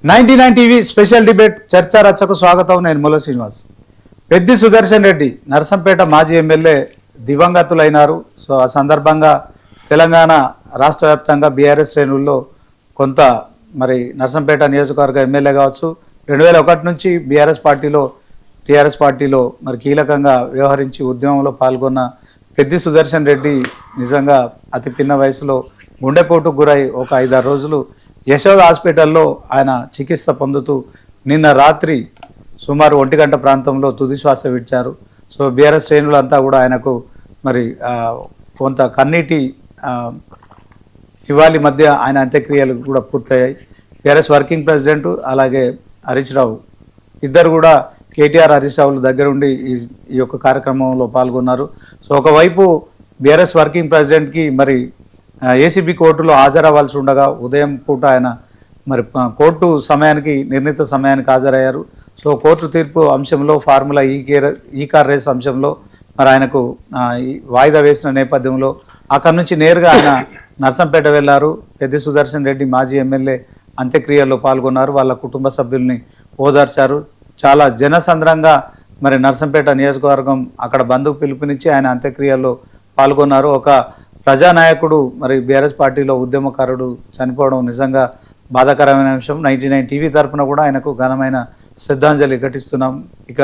99 TV special debate చర్చా రచ్చకు స్వాగతం. నేను ముల్ల శ్రీనివాస్. పెద్ది సుదర్శన్ రెడ్డి నర్సంపేట మాజీ ఎమ్మెల్యే దివంగతులైనారు. సో ఆ సందర్భంగా తెలంగాణ రాష్ట్ర వ్యాప్తంగా బీఆర్ఎస్ శ్రేణుల్లో కొంత మరి నర్సంపేట నియోజకవర్గ ఎమ్మెల్యే కావచ్చు 2001 నుంచి టీఆర్ఎస్ పార్టీలో మరి కీలకంగా వ్యవహరించి ఉద్యమంలో పాల్గొన్న పెద్ది సుదర్శన్ రెడ్డి నిజంగా అతి పిన్న వయసులో గుండెపోటుకు గురై ఒక 5-6 రోజులు యశోద హాస్పిటల్లో ఆయన చికిత్స పొందుతూ నిన్న రాత్రి సుమారు 1 గంట ప్రాంతంలో తుది శ్వాస విడిచారు. సో బీఆర్ఎస్ శ్రేణులంతా కూడా ఆయనకు మరి కొంత కన్నీటి ఇవాళ మధ్య ఆయన అంత్యక్రియలు కూడా పూర్తయ్యాయి. బీఆర్ఎస్ వర్కింగ్ ప్రెసిడెంట్ అలాగే హరీష్ రావు ఇద్దరు కూడా కేటీఆర్ హరీష్ రావుల దగ్గర ఉండి ఈ యొక్క కార్యక్రమంలో పాల్గొన్నారు. సో ఒకవైపు బీఆర్ఎస్ వర్కింగ్ ప్రెసిడెంట్కి మరి ఏసీబీ కోర్టులో హాజరవ్వాల్సి ఉండగా ఉదయం పూట ఆయన మరి కోర్టు నిర్ణీత సమయానికి హాజరయ్యారు. సో కోర్టు తీర్పు అంశంలో ఫార్ములా ఈ కార్ రేస్ అంశంలో మరి ఆయనకు వాయిదా వేసిన నేపథ్యంలో అక్కడి నుంచి నేరుగా ఆయన నర్సంపేట వెళ్లారు. పెద్ది సుదర్శన్ రెడ్డి మాజీ ఎమ్మెల్యే అంత్యక్రియల్లో పాల్గొన్నారు. వాళ్ళ కుటుంబ సభ్యుల్ని ఓదార్చారు. చాలా జనసంద్రంగా మరి నర్సంపేట నియోజకవర్గం అక్కడ బంధువు పిలుపునిచ్చి ఆయన అంత్యక్రియల్లో పాల్గొన్నారు. ఒక ప్రజానాయకుడు మరి బీఆర్ఎస్ పార్టీలో ఉద్యమకారుడు చనిపోవడం నిజంగా బాధాకరమైన అంశం. 99 టీవీ తరఫున కూడా ఆయనకు ఘనమైన శ్రద్ధాంజలి ఘటిస్తున్నాం. ఇక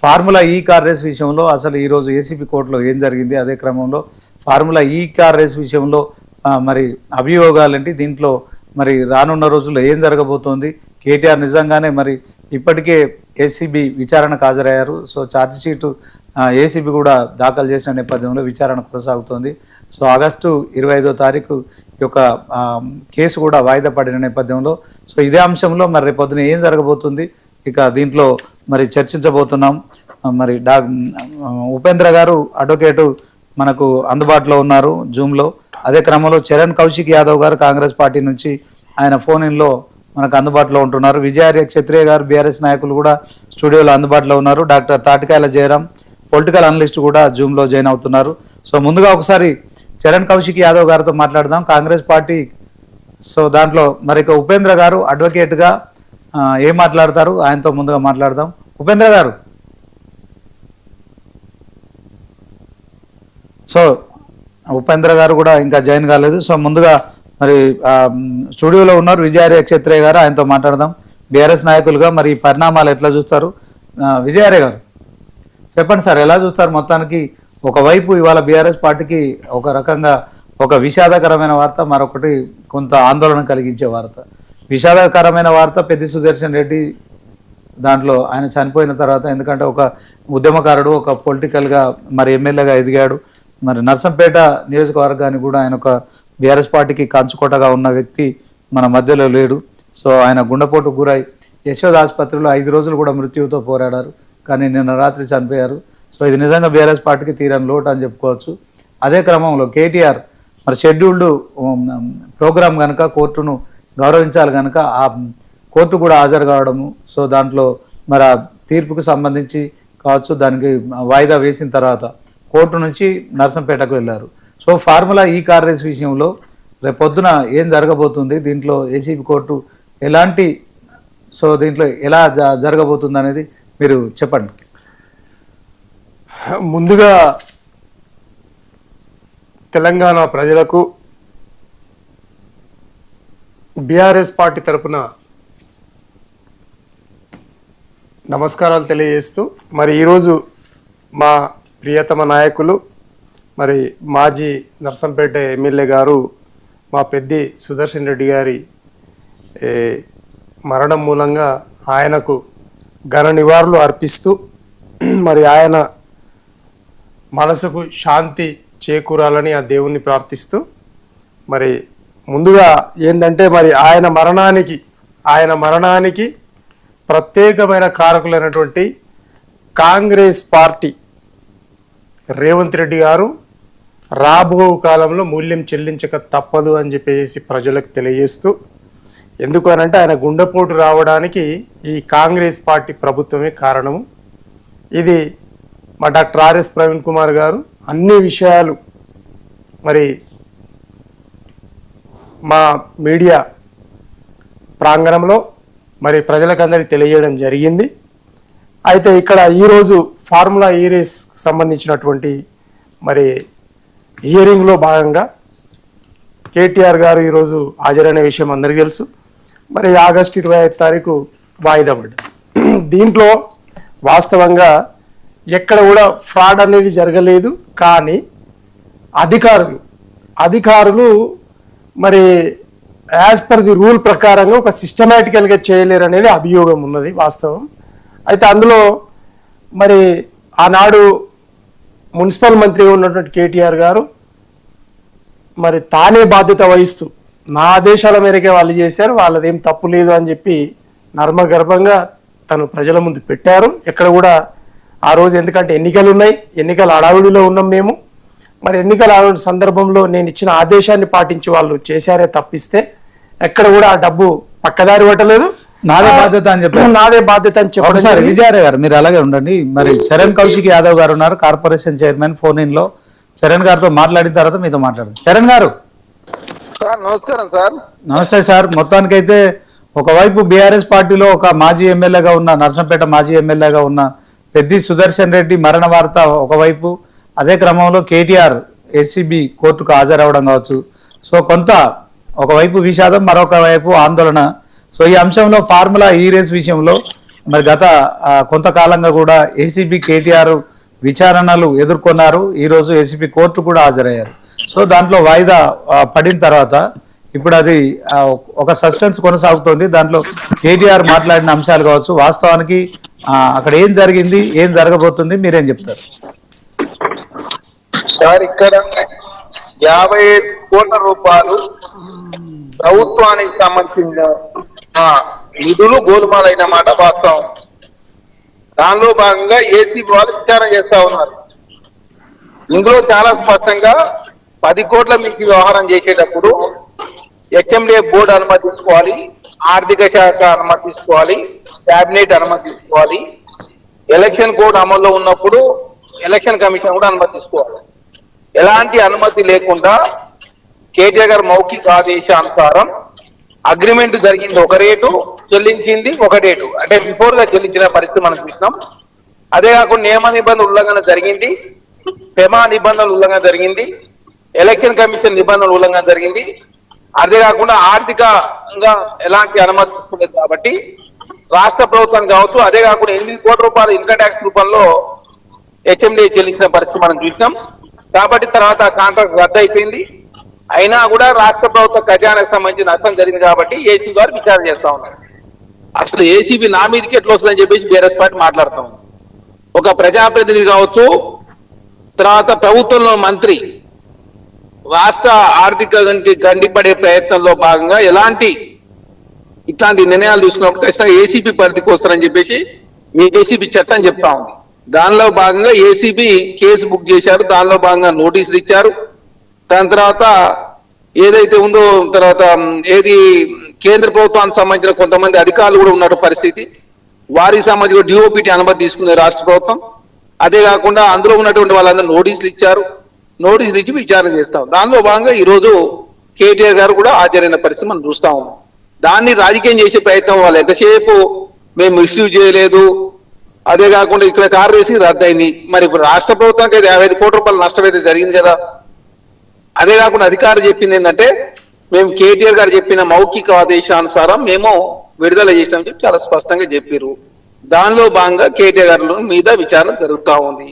ఫార్ములా ఈ కార్ రేస్ విషయంలో అసలు ఈరోజు ఏసీబీ కోర్టులో ఏం జరిగింది, అదే క్రమంలో ఫార్ములా ఈ కార్ రేస్ విషయంలో మరి అభియోగాలేంటి, దీంట్లో మరి రానున్న రోజుల్లో ఏం జరగబోతోంది, కేటీఆర్ నిజంగానే మరి ఇప్పటికే ఏసీబీ విచారణకు హాజరయ్యారు. సో ఛార్జ్ షీటు ఏసీబీ కూడా దాఖలు చేసిన నేపథ్యంలో విచారణ కొనసాగుతోంది. సో ఆగస్టు 25వ తారీఖు యొక్క కేసు కూడా వాయిదా పడిన నేపథ్యంలో సో ఇదే అంశంలో మరి రేపొద్దున ఏం జరగబోతుంది, ఇక దీంట్లో మరి చర్చించబోతున్నాం. మరి ఉపేంద్ర గారు అడ్వకేటు మనకు అందుబాటులో ఉన్నారు జూమ్లో. అదే క్రమంలో చరణ్ కౌశిక్ యాదవ్ గారు కాంగ్రెస్ పార్టీ నుంచి ఆయన ఫోన్ ఇన్లో మనకు అందుబాటులో ఉంటున్నారు. విజయార్య క్షత్రియ గారు బీఆర్ఎస్ నాయకులు కూడా స్టూడియోలో అందుబాటులో ఉన్నారు. డాక్టర్ తాటికాయల జయరాం పొలిటికల్ అనలిస్ట్ కూడా జూమ్లో జాయిన్ అవుతున్నారు. సో ముందుగా ఒకసారి చరణ్ కౌశిక్ యాదవ్ గారితో మాట్లాడదాం, కాంగ్రెస్ పార్టీ. సో దాంట్లో మరి ఉపేంద్ర గారు అడ్వకేట్గా ఏం మాట్లాడతారు, ఆయనతో ముందుగా మాట్లాడదాం. ఉపేంద్ర గారు, సో ఉపేంద్ర గారు కూడా ఇంకా జాయిన్ కాలేదు. సో ముందుగా మరి స్టూడియోలో ఉన్నారు విజయార్య క్షత్రియ గారు, ఆయనతో మాట్లాడదాం. బీఆర్ఎస్ నాయకులుగా మరి ఈ పరిణామాలు ఎట్లా చూస్తారు? విజయార్య గారు చెప్పండి సార్, ఎలా చూస్తారు? మొత్తానికి ఒకవైపు ఇవాళ బీఆర్ఎస్ పార్టీకి ఒక రకంగా ఒక విషాదకరమైన వార్త, మరొకటి కొంత ఆందోళన కలిగించే వార్త. విషాదకరమైన వార్త పెద్ది సుదర్శన్ రెడ్డి దాంట్లో ఆయన చనిపోయిన తర్వాత, ఎందుకంటే ఒక ఉద్యమకారుడు, ఒక పొలిటికల్గా మరి ఎమ్మెల్యేగా ఎదిగాడు. మరి నర్సంపేట నియోజకవర్గానికి కూడా ఆయన ఒక బీఆర్ఎస్ పార్టీకి కంచుకోటగా ఉన్న వ్యక్తి మన మధ్యలో లేడు. సో ఆయన గుండెపోటుకు గురై యశోద ఆసుపత్రిలో 5 రోజులు కూడా మృత్యువుతో పోరాడారు, కానీ నిన్న రాత్రి చనిపోయారు. సో ఇది నిజంగా బీఆర్ఎస్ పార్టీకి తీరని లోటు అని చెప్పుకోవచ్చు. అదే క్రమంలో కేటీఆర్ మరి షెడ్యూల్డ్ ప్రోగ్రాం కనుక కోర్టును గౌరవించాలి కనుక ఆ కోర్టు కూడా హాజరు కావడము, సో దాంట్లో మరి ఆ తీర్పుకు సంబంధించి కావచ్చు దానికి వాయిదా వేసిన తర్వాత కోర్టు నుంచి నర్సంపేటకు వెళ్ళారు. సో ఫార్ములా ఈ కార్ రేస్ విషయంలో రేపొద్దున ఏం జరగబోతుంది, దీంట్లో ఏసీబీ కోర్టు ఎలాంటి దీంట్లో ఎలా జరగబోతుంది అనేది మీరు చెప్పండి. ముందుగా తెలంగాణ ప్రజలకు బీఆర్ఎస్ పార్టీ తరఫున నమస్కారాలు తెలియజేస్తూ, మరి ఈరోజు మా ప్రియతమ నాయకులు మరి మాజీ నర్సంపేట ఎమ్మెల్యే గారు మా పెద్ది సుదర్శన్ రెడ్డి గారి మరణం మూలంగా ఆయనకు ఘన నివాళులు అర్పిస్తూ మరి ఆయన మనసుకు శాంతి చేకూరాలని ఆ దేవుణ్ణి ప్రార్థిస్తూ, మరి ముందుగా ఏంటంటే మరి ఆయన మరణానికి ప్రత్యేకమైన కారకులైనటువంటి కాంగ్రెస్ పార్టీ రేవంత్ రెడ్డి గారు రాబో కాలంలో మూల్యం చెల్లించక తప్పదు అని చెప్పేసి ప్రజలకు తెలియజేస్తూ, ఎందుకు అనంటే ఆయన గుండెపోటు రావడానికి ఈ కాంగ్రెస్ పార్టీ ప్రభుత్వమే కారణము. ఇది మా డాక్టర్ ఆర్ఎస్ ప్రవీణ్ కుమార్ గారు అన్ని విషయాలు మరి మా మీడియా ప్రాంగణంలో మరి ప్రజలకందరికీ తెలియజేయడం జరిగింది. అయితే ఇక్కడ ఈరోజు ఫార్ములా ఈ రేస్ సంబంధించినటువంటి మరి హియరింగ్లో భాగంగా కేటీఆర్ గారు ఈరోజు హాజరైన విషయం అందరికీ తెలుసు. మరి ఆగస్టు 25 తారీఖు వాయిదా పడ్డది. దీంట్లో వాస్తవంగా ఎక్కడ కూడా ఫ్రాడ్ అనేది జరగలేదు. కానీ అధికారులు మరి యాజ్ పర్ ది రూల్ ప్రకారంగా ఒక సిస్టమేటికల్గా చేయలేరు అనేది అభియోగం ఉన్నది వాస్తవం. అయితే అందులో మరి ఆనాడు మున్సిపల్ మంత్రిగా ఉన్నటువంటి కేటీఆర్ గారు మరి తానే బాధ్యత వహిస్తూ నా ఆదేశాల మేరకే వాళ్ళు చేశారు, వాళ్ళదేం తప్పు లేదు అని చెప్పి నర్మగర్భంగా తను ప్రజల ముందు పెట్టారు. ఎక్కడ కూడా ఆ రోజు ఎందుకంటే ఎన్నికలు ఉన్నాయి, ఎన్నికల హడావుడిలో ఉన్నాం మేము. మరి ఎన్నికల హడావుడి సందర్భంలో నేను ఇచ్చిన ఆదేశాన్ని పాటించి వాళ్ళు చేశారే తప్పిస్తే ఎక్కడ కూడా ఆ డబ్బు పక్కదారి పట్టలేదు. నాదే బాధ్యత అని చెప్పి నాదే బాధ్యత అని చెప్పి ఒకసారి విజయారాయ్ గారు మీరు అలాగే ఉండండి. మరి చరణ్ కౌశిక్ యాదవ్ గారు ఉన్నారు, కార్పొరేషన్ చైర్మన్. ఫోన్ ఇన్ లో చరణ్ గారితో మాట్లాడిన తర్వాత మీతో మాట్లాడండి. చరణ్ గారు సార్ నమస్కారం సార్. నమస్తే సార్. మొత్తానికైతే ఒకవైపు బీఆర్ఎస్ పార్టీలో ఒక మాజీ ఎమ్మెల్యేగా ఉన్న, నర్సంపేట మాజీ ఎమ్మెల్యేగా ఉన్న పెద్ది సుదర్శన్ రెడ్డి మరణ వార్త ఒకవైపు, అదే క్రమంలో కేటీఆర్ ఏసీబీ కోర్టుకు హాజరవడం కావచ్చు. సో కొంత ఒకవైపు విషాదం, మరొక వైపు ఆందోళన. సో ఈ అంశంలో ఫార్ములా ఈ రేస్ విషయంలో మరి గత కొంతకాలంగా కూడా ఏసీబీ కేటీఆర్ విచారణలు ఎదుర్కొన్నారు. ఈరోజు ఏసీబీ కోర్టు కూడా హాజరయ్యారు. సో దాంట్లో వాయిదా పడిన తర్వాత ఇప్పుడు అది ఒక సస్పెన్స్ కొనసాగుతోంది. దాంట్లో కేటీఆర్ మాట్లాడిన అంశాలు కావచ్చు, వాస్తవానికి అక్కడ ఏం జరిగింది, ఏం జరగబోతుంది, మీరేం చెప్తారు సార్? ఇక్కడ 57 కోట్ల రూపాయలు ప్రభుత్వానికి సంబంధించిన నిధులు గోలుమాలైన మాట వాస్తవం. దానిలో భాగంగా ఏసీబీ వాళ్ళు విచారణ చేస్తా ఉన్నారు. ఇందులో చాలా స్పష్టంగా 10 కోట్ల మించి వ్యవహారం చేసేటప్పుడు హెచ్ఎండిఏ బోర్డు అనుమతి తీసుకోవాలి, ఆర్థిక శాఖ అనుమతి తీసుకోవాలి, క్యాబినెట్ అనుమతి తీసుకోవాలి, ఎలక్షన్ కోడ్ అమల్లో ఉన్నప్పుడు ఎలక్షన్ కమిషన్ కూడా అనుమతి తీసుకోవాలి. ఎలాంటి అనుమతి లేకుండా కేటీఆర్ గారు మౌఖిక ఆదేశానుసారం అగ్రిమెంట్ జరిగింది ఒక రేటు, చెల్లించింది ఒక రేటు, అంటే బిఫోర్ గా చెల్లించిన పరిస్థితి మనం చూసినాం. అదే కాకుండా నియమ నిబంధనల ఉల్లంఘన జరిగింది, పెమా నిబంధనల ఉల్లంఘన జరిగింది, ఎలక్షన్ కమిషన్ నిబంధనల ఉల్లంఘన జరిగింది. అదే కాకుండా ఆర్థికంగా ఎలాంటి అనుమతి తీసుకోలేదు. కాబట్టి రాష్ట్ర ప్రభుత్వం కావచ్చు, అదే కాకుండా 8 కోట్ల రూపాయలు ఇన్కమ్ ట్యాక్స్ రూపంలో హెచ్ఎండిఏ చెల్లించిన పరిస్థితి మనం చూసినాం. కాబట్టి తర్వాత కాంట్రాక్ట్ రద్దు అయిపోయింది. అయినా కూడా రాష్ట్ర ప్రభుత్వ ఖజానాకు సంబంధించి నష్టం జరిగింది. కాబట్టి ఏసీబీ గారు విచారణ చేస్తా ఉన్నారు. అసలు ఏసీబీ నా మీదకి ఎట్లా వస్తుందని చెప్పేసి బీఆర్ఎస్ పార్టీ మాట్లాడుతాం. ఒక ప్రజాప్రతినిధి కావచ్చు, తర్వాత ప్రభుత్వంలో మంత్రి రాష్ట్ర ఆర్థికానికి గండిపడే ప్రయత్నంలో భాగంగా ఇట్లాంటి నిర్ణయాలు తీసుకున్నప్పుడు ఖచ్చితంగా ఏసీబీ పరిధికి వస్తారని చెప్పేసి ఏసీబీ చట్టం చెప్తా ఉంది. దానిలో భాగంగా ఏసీబీ కేసు బుక్ చేశారు, దానిలో భాగంగా నోటీసులు ఇచ్చారు. దాని తర్వాత ఏదైతే ఉందో తర్వాత కేంద్ర ప్రభుత్వానికి సంబంధించిన కొంతమంది అధికారులు కూడా ఉన్న పరిస్థితి, వారికి సంబంధించిన డిఓపిటి అనుమతి తీసుకుంది రాష్ట్ర ప్రభుత్వం. అదే కాకుండా అందులో ఉన్నటువంటి వాళ్ళందరూ నోటీసులు ఇచ్చారు, నోటీసులు ఇచ్చి విచారణ చేస్తాం. దానిలో భాగంగా ఈరోజు కేటీఆర్ గారు కూడా హాజరైన పరిస్థితి మనం చూస్తా ఉన్నాం. దాన్ని రాజకీయం చేసే ప్రయత్నం వాళ్ళు ఎంతసేపు మేము ఇష్యూ చేయలేదు, అదే కాకుండా ఇక్కడ కారు రేసింగ్ రద్దయింది. మరి ఇప్పుడు రాష్ట్ర ప్రభుత్వానికి అయితే 55 కోట్ల రూపాయల నష్టం అయితే జరిగింది కదా. అదే కాకుండా అధికారులు చెప్పింది ఏంటంటే మేము కేటీఆర్ గారు చెప్పిన మౌఖిక ఆదేశానుసారం మేము విడుదల చేసినామని చెప్పి చాలా స్పష్టంగా చెప్పారు. దానిలో భాగంగా కేటీఆర్ గారి మీద విచారణ జరుగుతూ ఉంది.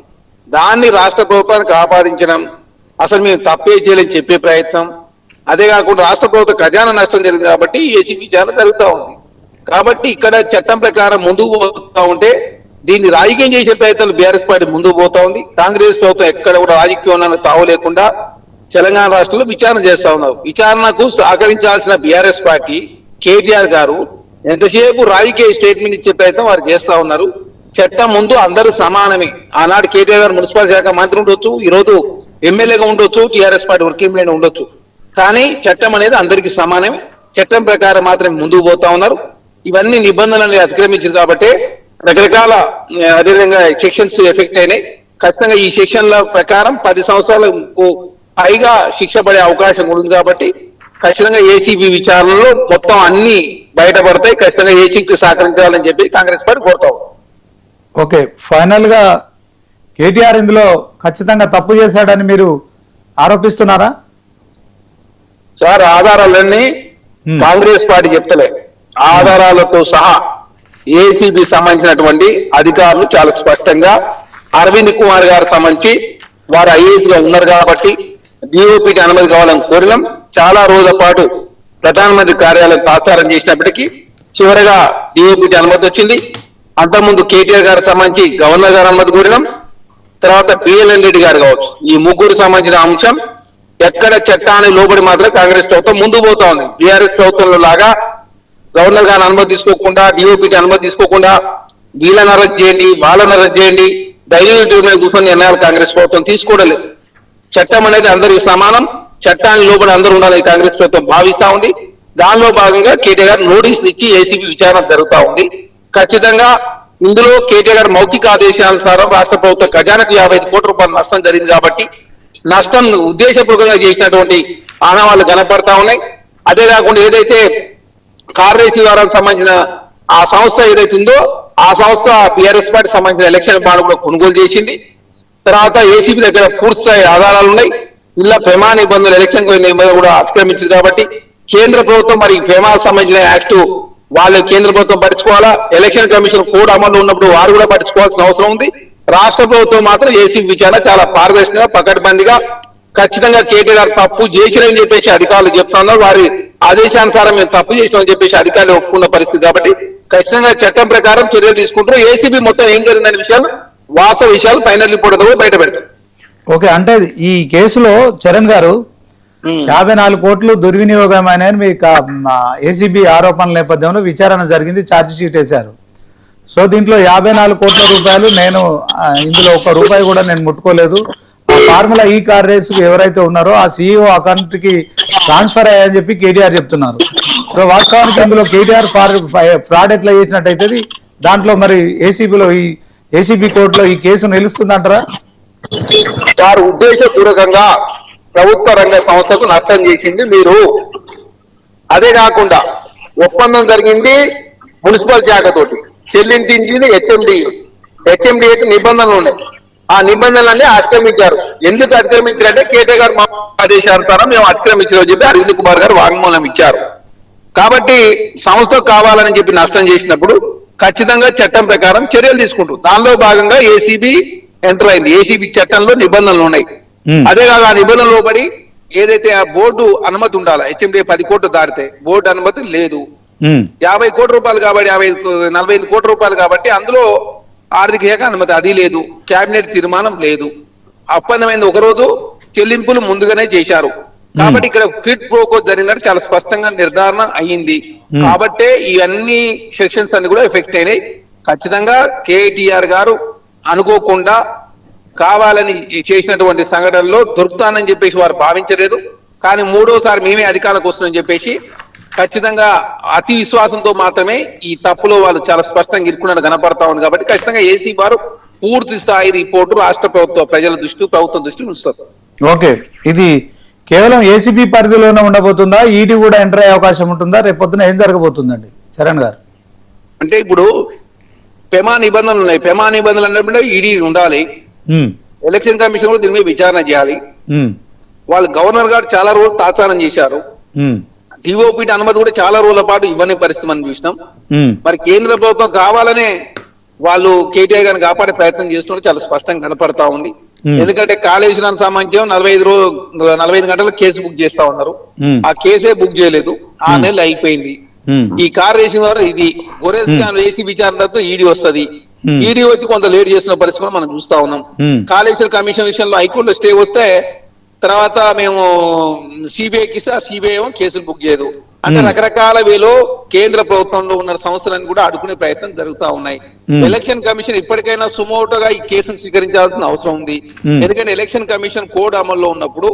దాన్ని రాష్ట్ర ప్రభుత్వానికి ఆపాదించడం, అసలు మేము తప్పే చేయలేని చెప్పే ప్రయత్నం, అదే కాకుండా రాష్ట్ర ప్రభుత్వ ఖజానా నష్టం జరిగింది కాబట్టి ఏసీ విచారణ జరుగుతూ ఉంది. కాబట్టి ఇక్కడ చట్టం ప్రకారం ముందుకు పోతా ఉంటే దీన్ని రాజకీయం చేసే ప్రయత్నాలు బీఆర్ఎస్ పార్టీ ముందుకు పోతా ఉంది. కాంగ్రెస్ ప్రభుత్వం ఎక్కడ కూడా రాజకీయం తావు లేకుండా తెలంగాణ రాష్ట్రంలో విచారణ చేస్తా ఉన్నారు. విచారణకు సహకరించాల్సిన బీఆర్ఎస్ పార్టీ కేటీఆర్ గారు ఎంతసేపు రాజకీయ స్టేట్మెంట్ ఇచ్చే ప్రయత్నం వారు చేస్తా ఉన్నారు. చట్టం ముందు అందరూ సమానమే. ఆనాడు కేటీఆర్ గారు మున్సిపల్ శాఖ మంత్రి ఉండొచ్చు, ఈరోజు ఎమ్మెల్యేగా ఉండొచ్చు, టీఆర్ఎస్ పార్టీ వర్కింగ్ ప్రెసిడెంట్ ఉండొచ్చు. కానీ చట్టం అనేది అందరికీ సమానం. చట్టం ప్రకారం మాత్రమే ముందుకు పోతా ఉన్నారు. ఇవన్నీ నిబంధనలు అతిక్రమించింది కాబట్టి రకరకాల అదేవిధంగా సెక్షన్స్ ఎఫెక్ట్ అయినాయి. ఖచ్చితంగా ఈ సెక్షన్ల ప్రకారం 10 సంవత్సరాలకు పైగా శిక్ష పడే అవకాశం ఉంది. కాబట్టి ఖచ్చితంగా ఏసీబీ విచారణలో మొత్తం అన్ని బయటపడతాయి. ఖచ్చితంగా ఏసీబీకి సహకరించాలని చెప్పి కాంగ్రెస్ పార్టీ కోరుతాం. ఓకే, ఫైనల్ గా కేటీఆర్ ఇందులో ఖచ్చితంగా తప్పు చేశాడని మీరు ఆరోపిస్తున్నారా? సార్, ఆధారాలన్నీ కాంగ్రెస్ పార్టీ చెప్తలే, ఆధారాలతో సహా ఏసీబీ సంబంధించినటువంటి అధికారులు చాలా స్పష్టంగా అరవింద్ కుమార్ గారు సంబంధించి వారు ఐఏఎస్ గా ఉన్నారు కాబట్టి డిఓపికి అనుమతి కావాలని కోరినాం. చాలా రోజుల పాటు ప్రధానమంత్రి కార్యాలయం తాత్సారం చేసినప్పటికీ చివరిగా డిఓపికి అనుమతి వచ్చింది. అంతకుముందు కేటీఆర్ గారికి సంబంధించి గవర్నర్ గారు అనుమతి కోరినాం. తర్వాత బిఎల్ఎన్ రెడ్డి గారు కావచ్చు, ఈ ముగ్గురు సంబంధించిన అంశం ఎక్కడ చట్టానికి లోబడి మాత్రం కాంగ్రెస్ ప్రభుత్వం ముందుకు పోతా ఉంది. బీఆర్ఎస్ ప్రభుత్వంలో లాగా గవర్నర్ గారిని అనుమతి తీసుకోకుండా, డిఓపికి అనుమతి తీసుకోకుండా వీళ్ళని అరెస్ట్ చేయండి, వాళ్ళని అరెస్ట్ చేయండి, డైరెక్ట్ మీద కూర్చొని నిర్ణయాలు కాంగ్రెస్ ప్రభుత్వం తీసుకోవడం లేదు. చట్టం అనేది అందరికీ సమానం, చట్టానికి లోబడి అందరూ ఉండాలని కాంగ్రెస్ ప్రభుత్వం భావిస్తా ఉంది. దానిలో భాగంగా కేటీఆర్ గారు నోటీసులు ఇచ్చి ఏసీబీ విచారణ జరుగుతా ఉంది. ఖచ్చితంగా ఇందులో కేటీఆర్ గారు మౌఖిక ఆదేశానుసారం రాష్ట్ర ప్రభుత్వ ఖజానాకు 55 కోట్ల రూపాయల నష్టం జరిగింది కాబట్టి నష్టం ఉద్దేశపూర్వకంగా చేసినటువంటి ఆనవాళ్లు కనపడతా ఉన్నాయి. అదే కాకుండా ఏదైతే కార్రేసి వారానికి సంబంధించిన ఆ సంస్థ ఏదైతే ఉందో ఆ సంస్థ బీఆర్ఎస్ పార్టీ సంబంధించిన ఎలక్షన్ బాండ్ కూడా కొనుగోలు చేసింది. తర్వాత ఏసీబీ దగ్గర పూర్తిస్థాయి ఆధారాలు ఉన్నాయి. ఇలా ఫెమా నిబంధనలు ఎలక్షన్ నిబంధనలు కూడా అతిక్రమించింది కాబట్టి కేంద్ర ప్రభుత్వం మరి ఫెమాకు సంబంధించిన యాక్ట్ వాళ్ళు కేంద్ర ప్రభుత్వం పట్టించుకోవాలా, ఎలక్షన్ కమిషన్ కోడ్ అమలు ఉన్నప్పుడు వారు కూడా పట్టించుకోవాల్సిన అవసరం ఉంది. రాష్ట్ర ప్రభుత్వం మాత్రం ఏసీబీ విచారణ చాలా పారదర్శకంగా పకడ్బందీగా ఖచ్చితంగా కేటీఆర్ తప్పు చేసినని చెప్పేసి అధికారులు చెప్తా ఉన్నారు. వారి ఆదేశానుసారం మేము తప్పు చేసినామని చెప్పేసి అధికారులు ఒప్పుకున్న పరిస్థితి కాబట్టి ఖచ్చితంగా చట్టం ప్రకారం చర్యలు తీసుకుంటారు. ఏసీబీ మొత్తం ఏం జరిగిందనే విషయాలు, వాస్తవ విషయాలు ఫైనల్ రిపోర్ట్ కూడా బయట పెడతారు. ఓకే, అంటే ఈ కేసులో చరణ్ గారు 54 కోట్లు దుర్వినియోగమైన మీ ఏసీబీ ఆరోపణల నేపథ్యంలో విచారణ జరిగింది, ఛార్జ్ షీట్ వేశారు. సో దీంట్లో 54 కోట్ల రూపాయలు నేను ఇందులో 1 రూపాయి కూడా నేను ముట్టుకోలేదు. ఆ ఫార్ములా ఈ కార్ రేసు ఎవరైతే ఉన్నారో ఆ సీఈఓ అకౌంట్ కి ట్రాన్స్ఫర్ అయ్యాయని చెప్పి కేటీఆర్ చెప్తున్నారు. సో వాస్తవానికి ఇందులో కేటీఆర్ ఫ్రాడ్ ఎట్లా చేసినట్టయితే దాంట్లో మరి ఏసీబీలో ఈ ఏసీబీ కోర్టులో ఈ కేసు నిలుస్తుందంటారా? సార్, ఉద్దేశపూర్వకంగా ప్రభుత్వ రంగ సంస్థకు నష్టం చేసింది మీరు. అదే కాకుండా ఒప్పందం జరిగింది మున్సిపల్ శాఖతోటి, చెల్లించింది హెచ్ఎండిఏకి నిబంధనలు ఉన్నాయి. ఆ నిబంధనలన్నీ అతిక్రమించారు. ఎందుకు అతిక్రమించారంటే కేటీఆర్ గారు మా ఆదేశానుసారం మేము అతిక్రమించామని చెప్పి అరవింద్ కుమార్ గారు వాంగ్మూలం ఇచ్చారు. కాబట్టి సంస్థకు కావాలని చెప్పి నష్టం చేసినప్పుడు ఖచ్చితంగా చట్టం ప్రకారం చర్యలు తీసుకుంటారు. దానిలో భాగంగా ఏసీబీ ఎంటర్ అయింది. ఏసీబీ చట్టంలో నిబంధనలు ఉన్నాయి. అదే కాక ఆ నిబంధనలు లోబడి ఏదైతే ఆ బోర్డు అనుమతి ఉండాలి, హెచ్ఎండిఏ 10 కోట్లు దాటితే బోర్డు అనుమతి లేదు. 50 కోట్ల రూపాయలు కాబట్టి 45 కోట్ల రూపాయలు కాబట్టి అందులో ఆర్థిక శాఖ అనుమతి అది లేదు, కేబినెట్ తీర్మానం లేదు. ఒప్పందమైంది ఒకరోజు, చెల్లింపులు ముందుగానే చేశారు. కాబట్టి ఇక్కడ క్విడ్ ప్రోకో జరిగినట్టు చాలా స్పష్టంగా నిర్ధారణ అయ్యింది. కాబట్టే ఇవన్నీ సెక్షన్స్ అన్ని కూడా ఎఫెక్ట్ అయినాయి. ఖచ్చితంగా కేటీఆర్ గారు అనుకోకుండా కావాలని చేసినటువంటి సంఘటనలో దొరుకుతానని చెప్పేసి వారు భావించలేదు. కానీ మూడోసారి మేమే అధికారులకు వస్తుందని చెప్పేసి ఖచ్చితంగా అతి విశ్వాసంతో మాత్రమే ఈ తప్పులో వాళ్ళు చాలా స్పష్టంగా ఇరుక్కున్నట్టు కనపడతా ఉంది. కాబట్టి ఖచ్చితంగా ఏసీ వారు పూర్తి స్థాయి రిపోర్టు రాష్ట్ర ప్రభుత్వ ప్రజల దృష్టి, ప్రభుత్వం దృష్టి ఉంచుతారు. ఓకే, ఇది కేవలం ఏసీబీ పరిధిలోనే ఉండబోతుందా? ఈడీ కూడా ఎంటర్ అయ్యే అవకాశం ఉంటుందా? రేపొద్దున ఏం జరగబోతుందండి చరణ్ గారు? అంటే ఇప్పుడు పెమా నిబంధనలు ఉన్నాయి. పెమా నిబంధనలు అన్నప్పుడు ఈడీ ఉండాలి, ఎలక్షన్ కమిషన్ కూడా దీని మీద విచారణ చేయాలి. వాళ్ళు గవర్నర్ గారు చాలా రోజులు తాత్సారం చేశారు. డిఓపి అనుమతి కూడా చాలా రోజుల పాటు ఇవ్వని పరిస్థితి మనం చూసినాం. మరి కేంద్ర ప్రభుత్వం కావాలనే వాళ్ళు కేటీఆర్ గారిని కాపాడే ప్రయత్నం చేస్తున్నారు, చాలా స్పష్టంగా కనపడతా ఉంది. ఎందుకంటే కాళేశ్వరానికి సంబంధించి 45 గంటల కేసు బుక్ చేస్తా ఉన్నారు. ఆ కేసే బుక్ చేయలేదు, 6 నెలలు అయిపోయింది. ఈ కార్ రేసింగ్ ద్వారా ఇది గొర్రెస్కాన్ ఏసీ విచారణతో ఈడీ వస్తుంది. ఈడీ వచ్చి కొంత లేట్ చేసిన పరిస్థితి కూడా మనం చూస్తా ఉన్నాం. కాళేశ్వర కమిషన్ విషయంలో హైకోర్టులో స్టే వస్తే తర్వాత మేము సిబిఐకి ఇస్తే ఆ సిబిఐ ఏమో కేసులు బుక్ చేయదు. అంటే రకరకాల వేలో కేంద్ర ప్రభుత్వంలో ఉన్న సంస్థలను కూడా అడ్డుకునే ప్రయత్నం జరుగుతా ఉన్నాయి. ఎలక్షన్ కమిషన్ ఇప్పటికైనా సుమోటోగా ఈ కేసును స్వీకరించాల్సిన అవసరం ఉంది. ఎందుకంటే ఎలక్షన్ కమిషన్ కోడ్ అమల్లో ఉన్నప్పుడు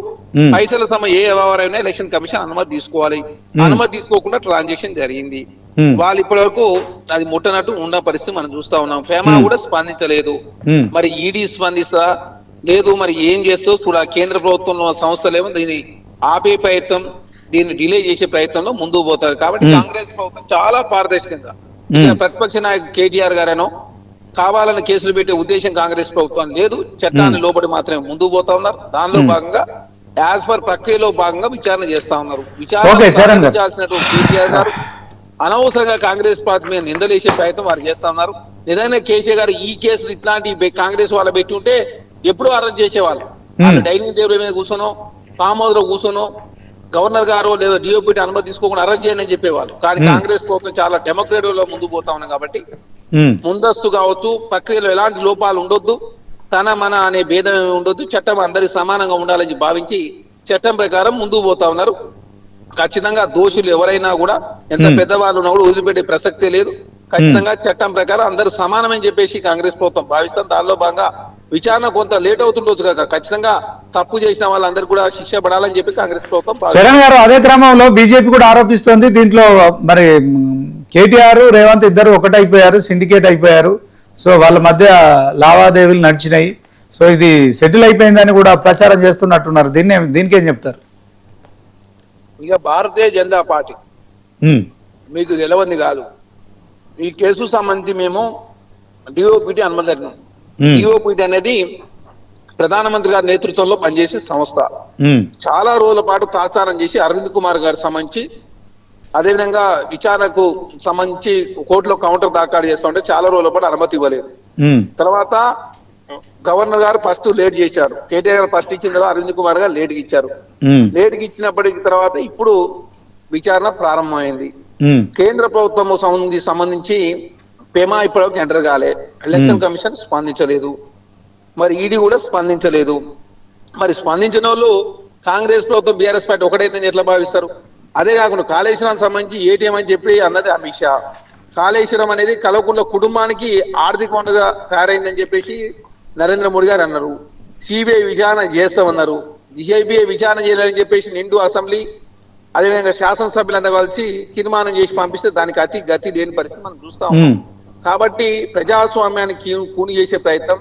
పైసల సమయం ఏ వ్యవహారమైనా ఎలక్షన్ కమిషన్ అనుమతి తీసుకోవాలి. అనుమతి తీసుకోకుండా ట్రాన్సాక్షన్ జరిగింది. వాళ్ళు ఇప్పటి వరకు అది ముట్టనట్టు ఉన్న పరిస్థితి మనం చూస్తా ఉన్నాం. ఫేమా కూడా స్పందించలేదు. మరి ఈడీ స్పందిస్తా లేదు, మరి ఏం చేస్తూ చూడ కేంద్ర ప్రభుత్వంలో సంస్థలేమో దీన్ని ఆపే ప్రయత్నం దీన్ని డిలే చేసే ప్రయత్నంలో ముందుకు పోతారు. కాబట్టి కాంగ్రెస్ ప్రభుత్వం చాలా పారదర్శకంగా ఇక్కడ ప్రతిపక్ష నాయకుడు కేటీఆర్ గారేనో కావాలని కేసులు పెట్టే ఉద్దేశం కాంగ్రెస్ ప్రభుత్వం లేదు. చట్టాన్ని లోబడి మాత్రమే ముందుకు పోతా ఉన్నారు. దానిలో భాగంగా యాజ్ పర్ ప్రక్రియలో భాగంగా విచారణ చేస్తా ఉన్నారు. విచారణ చేయాల్సినటువంటి కేటీఆర్ గారు అనవసరంగా కాంగ్రెస్ పార్టీ మీద నిందలేసే ప్రయత్నం వారు చేస్తా ఉన్నారు. నిజంగా కేసీఆర్ గారు ఈ కేసులు ఇట్లాంటి కాంగ్రెస్ వాళ్ళు పెట్టి ఉంటే ఎప్పుడూ అరెస్ట్ చేసేవాళ్ళు. వాళ్ళు డైనింగ్ టేబుల్ మీద కూర్చోనో ఫామ్ హౌస్ లో కూర్చోనో గవర్నర్ గారు లేదా డిఓపీటీ అనుమతి తీసుకోకుండా అరెస్ట్ చేయండి అని చెప్పేవాళ్ళు. కానీ కాంగ్రెస్ ప్రభుత్వం చాలా డెమోక్రటిక్ లో ముందుకు పోతా ఉన్నాం కాబట్టి ముందస్తు కావచ్చు, ప్రక్రియలో ఎలాంటి లోపాలు ఉండొద్దు, తన మన అనే భేదం ఉండొద్దు, చట్టం అందరికి సమానంగా ఉండాలని భావించి చట్టం ప్రకారం ముందుకు పోతా ఉన్నారు. ఖచ్చితంగా దోషులు ఎవరైనా కూడా ఎంత పెద్దవాళ్ళు ఉన్నా కూడా వదిలిపెట్టే ప్రసక్తే లేదు. ఖచ్చితంగా చట్టం ప్రకారం అందరూ సమానమని చెప్పేసి కాంగ్రెస్ ప్రభుత్వం భావిస్తాం. దానిలో భాగంగా విచారణ కొంత లేట్ అవుతుండొచ్చు కాక ఖచ్చితంగా తప్పు చేసిన వాళ్ళందరూ కూడా శిక్ష పడాలని చెప్పి కాంగ్రెస్ ప్రభుత్వం. చరణ్ గారు, అదే క్రమంలో బీజేపీ కూడా ఆరోపిస్తోంది దీంట్లో మరి కేటీఆర్ రేవంత్ ఇద్దరు ఒకటైపోయారు, సిండికేట్ అయిపోయారు. సో వాళ్ళ మధ్య లావాదేవీలు నడిచినాయి. సో ఇది సెటిల్ అయిపోయిందని కూడా ప్రచారం చేస్తున్నట్టున్నారు. దీనికేం చెప్తారు? ఇక భారతీయ జనతా పార్టీ మీకు తెలవంది కాదు, ఈ కేసు సంబంధించి మేము డిఓపిటి అనుమతి అడిగినాం. డిఓపిటి అనేది ప్రధానమంత్రి గారి నేతృత్వంలో పనిచేసే సంస్థ. చాలా రోజుల పాటు తాత్సారం చేసి అరవింద్ కుమార్ గారికి సంబంధించి అదేవిధంగా విచారణకు సంబంధించి కోర్టులో కౌంటర్ దాఖలు చేస్తా ఉంటే చాలా రోజుల పాటు అనుమతి ఇవ్వలేదు. తర్వాత గవర్నర్ గారు ఫస్ట్ లేట్ చేశారు. కేటీఆర్ గారు ఫస్ట్ ఇచ్చిన తర్వాత అరవింద్ కుమార్ గారు లేట్కి ఇచ్చారు. లేట్కి ఇచ్చినప్పటికి తర్వాత ఇప్పుడు విచారణ ప్రారంభమైంది. కేంద్ర ప్రభుత్వం సంబంధించి పేమా ఇప్పటివరకు ఎంటర్ కాలే. ఎలక్షన్ కమిషన్ స్పందించలేదు, మరి ఈడీ కూడా స్పందించలేదు. మరి స్పందించిన వాళ్ళు కాంగ్రెస్ ప్రభుత్వం బీఆర్ఎస్ పార్టీ ఒకటైతే ఎట్లా భావిస్తారు? అదే కాకుండా కాళేశ్వరానికి సంబంధించి ఏటీఎం అని చెప్పి అన్నది అమిత్ షా. కాళేశ్వరం అనేది కల్వకుంట్ల కుటుంబానికి ఆర్థిక వనరుగా తయారైందని చెప్పేసి నరేంద్ర మోడీ గారు అన్నారు. సిబిఐ విచారణ చేస్తామన్నారు. సిబిఐ విచారణ చేయాలని చెప్పేసి నిండు అసెంబ్లీ అదేవిధంగా శాసనసభ్యులంతా కలిసి తీర్మానం చేసి పంపిస్తే దానికి అతి గతి లేని పరిస్థితి మనం చూస్తా ఉన్నాం. కాబట్టి ప్రజాస్వామ్యానికి కూని చేసే ప్రయత్నం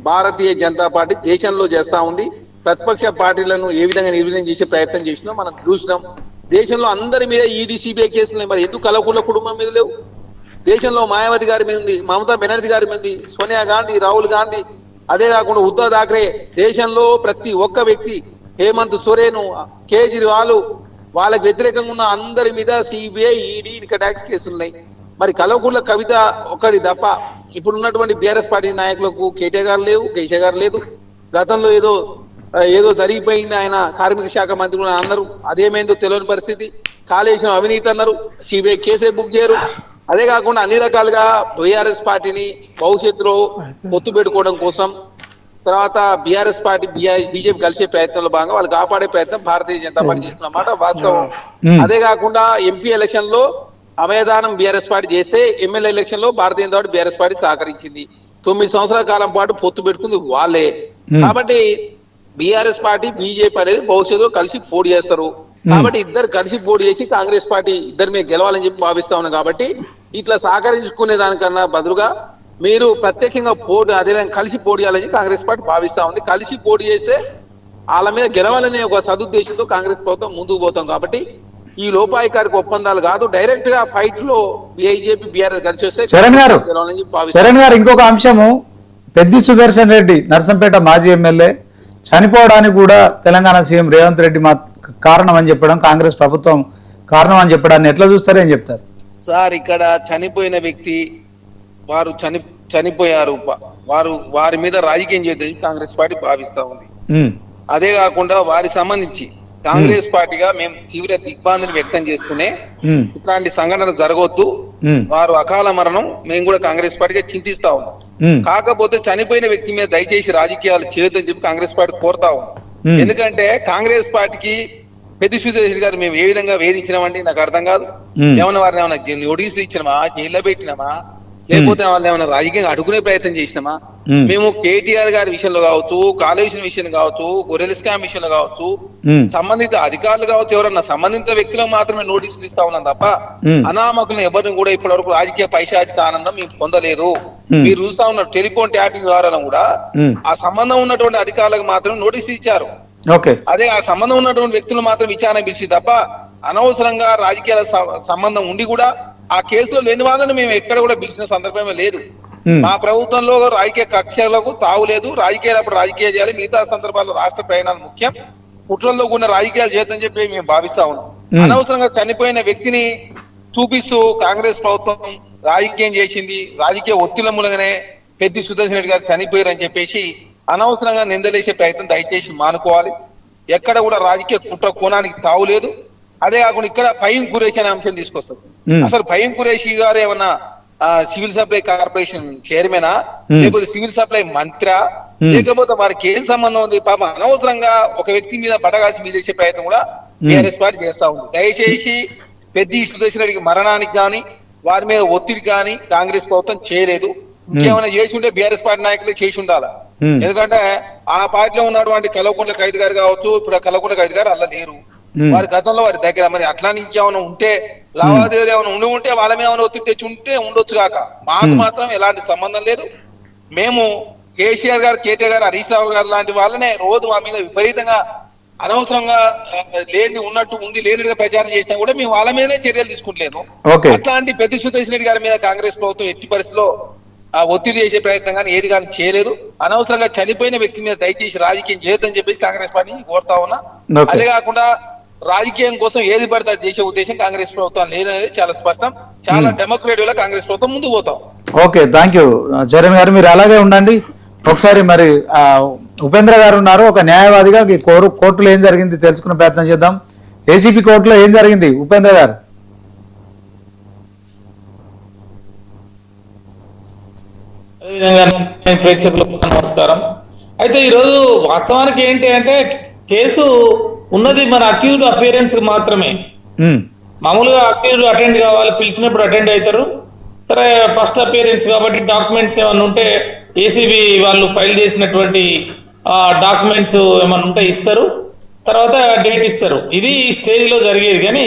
భారతీయ జనతా పార్టీ దేశంలో చేస్తా ఉంది. ప్రతిపక్ష పార్టీలను ఏ విధంగా నిర్వీర్యం చేసే ప్రయత్నం చేసినా మనం చూసినాం. దేశంలో అందరి మీద ఈడీ సిబిఐ కేసులు మరి ఎందుకు కల్వకుంట్ల కుటుంబం మీద లేవు? దేశంలో మాయావతి గారి మీద ఉంది, మమతా బెనర్జీ గారి మీద ఉంది, సోనియా గాంధీ, రాహుల్ గాంధీ, అదే కాకుండా ఉద్ధవ్ ఠాక్రే, దేశంలో ప్రతి ఒక్క వ్యక్తి, హేమంత్ సోరెన్, కేజ్రీవాల్, వాళ్ళకి వ్యతిరేకంగా ఉన్న అందరి మీద సిబిఐ, ఈడీ, ఇన్కమ్ ట్యాక్స్ కేసులు ఉన్నాయి. మరి కల్వకుంట్ల కవిత ఒకటి తప్ప ఇప్పుడు ఉన్నటువంటి బీఆర్ఎస్ పార్టీ నాయకులకు కేటీఆర్ గారు లేవు, కేసీఆర్ గారు లేదు. గతంలో ఏదో జరిగిపోయింది, ఆయన కార్మిక శాఖ మంత్రి కూడా అన్నారు, అదేమైందో తెలియని పరిస్థితి. కాళేశ్వరం అవినీతి అన్నారు, సిబిఐ కేసే బుక్ చేయరు. అదే కాకుండా అన్ని రకాలుగా బీఆర్ఎస్ పార్టీని భవిష్యత్తులో పొత్తు పెట్టుకోవడం కోసం తర్వాత బీఆర్ఎస్ పార్టీ బీజేపీ కలిసే ప్రయత్నంలో భాగంగా వాళ్ళు కాపాడే ప్రయత్నం భారతీయ జనతా పార్టీ చేస్తున్నమాట వాస్తవం. అదే కాకుండా ఎంపీ ఎలక్షన్ లో అభయదానం బీఆర్ఎస్ పార్టీ చేస్తే ఎమ్మెల్యే ఎలక్షన్ లో Bharatiya Janata party BRS party సహకరించింది. 9 సంవత్సరాల కాలం పాటు పొత్తు పెట్టుకుంది వాళ్ళే. కాబట్టి బీఆర్ఎస్ పార్టీ బీజేపీ అనేది భవిష్యత్తులో కలిసి పోటీ చేస్తారు. కాబట్టి ఇద్దరు కలిసి పోటీ చేసి కాంగ్రెస్ పార్టీ ఇద్దరి మీద గెలవాలని చెప్పి భావిస్తా ఉన్నాం. కాబట్టి ఇట్లా సహకరించుకునే దానికన్నా బదులుగా మీరు ప్రత్యక్షంగా పోటీ అదేవిధంగా కలిసి పోటీ చేయాలని కాంగ్రెస్ పార్టీ భావిస్తా ఉంది. కలిసి పోటీ చేస్తే వాళ్ళ మీద గెలవాలనే ఒక సదుద్దేశంతో కాంగ్రెస్ ప్రభుత్వం ముందుకు పోతాం. కాబట్టి ఈ లోపాయికారిక ఒప్పందాలు కాదు, డైరెక్ట్ గా ఫైట్ లో బీజేపీ బీఆర్ఎస్ కలిసి వస్తే చరణ్ గారు ఇంకొక అంశము, పెద్ది సుదర్శన్ రెడ్డి నర్సంపేట మాజీ ఎమ్మెల్యే చనిపోవడానికి కూడా తెలంగాణ సీఎం రేవంత్ రెడ్డి కారణం అని చెప్పడం, కాంగ్రెస్ ప్రభుత్వం కారణం అని చెప్పడాన్ని ఎట్లా చూస్తారో ఏం చెప్తారు? సార్, ఇక్కడ చనిపోయిన వ్యక్తి వారు చనిపోయారు, వారి మీద రాజకీయం చేద్దని కాంగ్రెస్ పార్టీ భావిస్తా ఉంది. అదే కాకుండా వారికి సంబంధించి కాంగ్రెస్ పార్టీగా మేము తీవ్ర దిగ్భ్రాంతిని వ్యక్తం చేస్తూనే ఇట్లాంటి సంఘటనలు జరగవద్దు, వారు అకాల మరణం మేము కూడా కాంగ్రెస్ పార్టీగా చింతిస్తా ఉన్నాం. కాకపోతే చనిపోయిన వ్యక్తి మీద దయచేసి రాజకీయాలు చేయొద్దని చెప్పి కాంగ్రెస్ పార్టీ కోరుతా ఉన్నాం. ఎందుకంటే కాంగ్రెస్ పార్టీకి పెద్ది సురేష్ గారు మేము ఏ విధంగా వేధించినామండి నాకు అర్థం కాదు. ఏమన్నా వారిని ఏమన్నా నోటీసులు ఇచ్చినామా, జైల్లో పెట్టినామా, లేకపోతే వాళ్ళు ఏమైనా రాజకీయంగా అడుగునే ప్రయత్నం చేసినామా? మేము కేటీఆర్ గారి విషయంలో కావచ్చు, కాళేశ్వరం విషయంలో కావచ్చు, గొర్రెల స్కామ్ విషయంలో కావచ్చు, సంబంధిత అధికారులు కావచ్చు, ఎవరన్నా సంబంధిత వ్యక్తులకు మాత్రమే నోటీసులు ఇస్తా ఉన్నాం తప్ప అనామకులను ఎవరిని కూడా ఇప్పటి వరకు రాజకీయ పైశాచిక ఆనందం మేము పొందలేదు. మీరు చూస్తా ఉన్న టెలిఫోన్ ట్యాపింగ్ ద్వారా కూడా ఆ సంబంధం ఉన్నటువంటి అధికారులకు మాత్రం నోటీసులు ఇచ్చారు. అదే ఆ సంబంధం ఉన్నటువంటి వ్యక్తులు మాత్రం విచారణ పిలిచి తప్ప అనవసరంగా రాజకీయాల సంబంధం ఉండి కూడా ఆ కేసులో లేని వాళ్ళని మేము ఎక్కడ కూడా పిలిచిన సందర్భమే లేదు. మా ప్రభుత్వంలో రాజకీయ కక్షలకు తావులేదు. రాజకీయాలు రాజకీయాలు చేయాలి, మిగతా సందర్భాల్లో రాష్ట్ర ప్రయాణాలు ముఖ్యం. కుట్రల్లో ఉన్న రాజకీయాలు చేద్దని చెప్పి మేము భావిస్తా ఉన్నాం. అనవసరంగా చనిపోయిన వ్యక్తిని చూపిస్తూ కాంగ్రెస్ ప్రభుత్వం రాజకీయం చేసింది, రాజకీయ ఒత్తిళ్ల మూలంగానే పెద్ది సుదర్శన్ రెడ్డి గారు చనిపోయారని చెప్పేసి అనవసరంగా నిందలేసే ప్రయత్నం దయచేసి మానుకోవాలి. ఎక్కడ కూడా రాజకీయ కుట్ర కోణానికి తావులేదు. అదే కాకుండా ఇక్కడ ఫహీం ఖురేషి అనే అంశం తీసుకొస్తారు. అసలు ఫహీం ఖురేషి గారు ఏమన్నా సివిల్ సప్లై కార్పొరేషన్ చైర్మనా, లేకపోతే సివిల్ సప్లై మంత్రా, లేకపోతే వారికి ఏం సంబంధం ఉంది? పాప అనవసరంగా ఒక వ్యక్తి మీద బటగాసి మీద చేసే ప్రయత్నం కూడా టీఆర్ఎస్ పార్టీ చేస్తా ఉంది. దయచేసి పెద్ది సుదర్శన్ రెడ్డికి మరణానికి కానీ వారి మీద ఒత్తిడి కానీ కాంగ్రెస్ ప్రభుత్వం చేయలేదు. ఇంకేమైనా చేసి ఉంటే బీఆర్ఎస్ పార్టీ నాయకులే చేసి ఉండాలి. ఎందుకంటే ఆ పార్టీలో ఉన్నటువంటి కల్వకుంట్ల ఖైదీ గారు కావచ్చు, ఇప్పుడు ఆ కల్వకుంట్ల ఖైదీ గారు అలా లేరు. వారి గతంలో వారి దగ్గర మరి అట్లా నుంచి ఏమైనా ఉంటే లావాదేవీలు ఏమైనా ఉంటే వాళ్ళ మీద ఏమైనా ఒత్తిడి తెచ్చి ఉంటే ఉండొచ్చు కాక, మాకు మాత్రం ఎలాంటి సంబంధం లేదు. మేము కేసీఆర్ గారు, కేటీఆర్ గారు, హరీష్ రావు గారు లాంటి వాళ్ళనే రోజు మా మీద విపరీతంగా అనవసరంగా లేని ఉన్నట్టు ఉంది లేనిగా ప్రచారం చేసినా కూడా మేము వాళ్ళ మీదనే చర్యలు తీసుకుంటలేము. అట్లాంటి పెద్ది సుదర్శన్ రెడ్డి గారి మీద కాంగ్రెస్ ప్రభుత్వం ఎట్టి పరిస్థితిలో ఒత్తిడి చేసే ప్రయత్నం కానీ ఏది కానీ చేయలేదు. అనవసరంగా చనిపోయిన వ్యక్తి మీద దయచేసి రాజకీయం చేయొద్దని చెప్పేసి కాంగ్రెస్ పార్టీ కోరుతా ఉన్నా. అదే కాకుండా రాజకీయం కోసం ఏది పడితే అది చేసే ఉద్దేశం కాంగ్రెస్ ప్రభుత్వం లేదనేది చాలా స్పష్టం. చాలా డెమోక్రటిక్ గా కాంగ్రెస్ ప్రభుత్వం ముందుకు పోతాం. ఓకే, థ్యాంక్ యూ చరణ్ గారు, మీరు అలాగే ఉండండి. ఒకసారి మరి ఉపేంద్ర గారు ఉన్నారు, ఒక న్యాయవాదిగా కోర్టులో ఏం జరిగింది తెలుసుకునే ప్రయత్నం చేద్దాం. ఏసీబీ కోర్టులో ఏం జరిగింది ఉపేంద్ర గారు? అదేవిధంగా ప్రేక్షకులకు నమస్కారం. అయితే ఈరోజు వాస్తవానికి ఏంటి అంటే కేసు ఉన్నది మన అక్యూజ్డ్ అపియరెన్స్ మాత్రమే. మామూలుగా అక్యూజ్డ్ అటెండ్ కావాలి, పిలిచినప్పుడు అటెండ్ అవుతారు. సరే, ఫస్ట్ అపియరెన్స్ కాబట్టి డాక్యుమెంట్స్ ఏమన్నా ఉంటే ఏసీబీ వాళ్ళు ఫైల్ చేసినటువంటి డాక్యుమెంట్స్ ఏమన్నా ఉంటే ఇస్తారు, తర్వాత డేట్ ఇస్తారు. ఇది ఈ స్టేజ్ లో జరిగేది. కానీ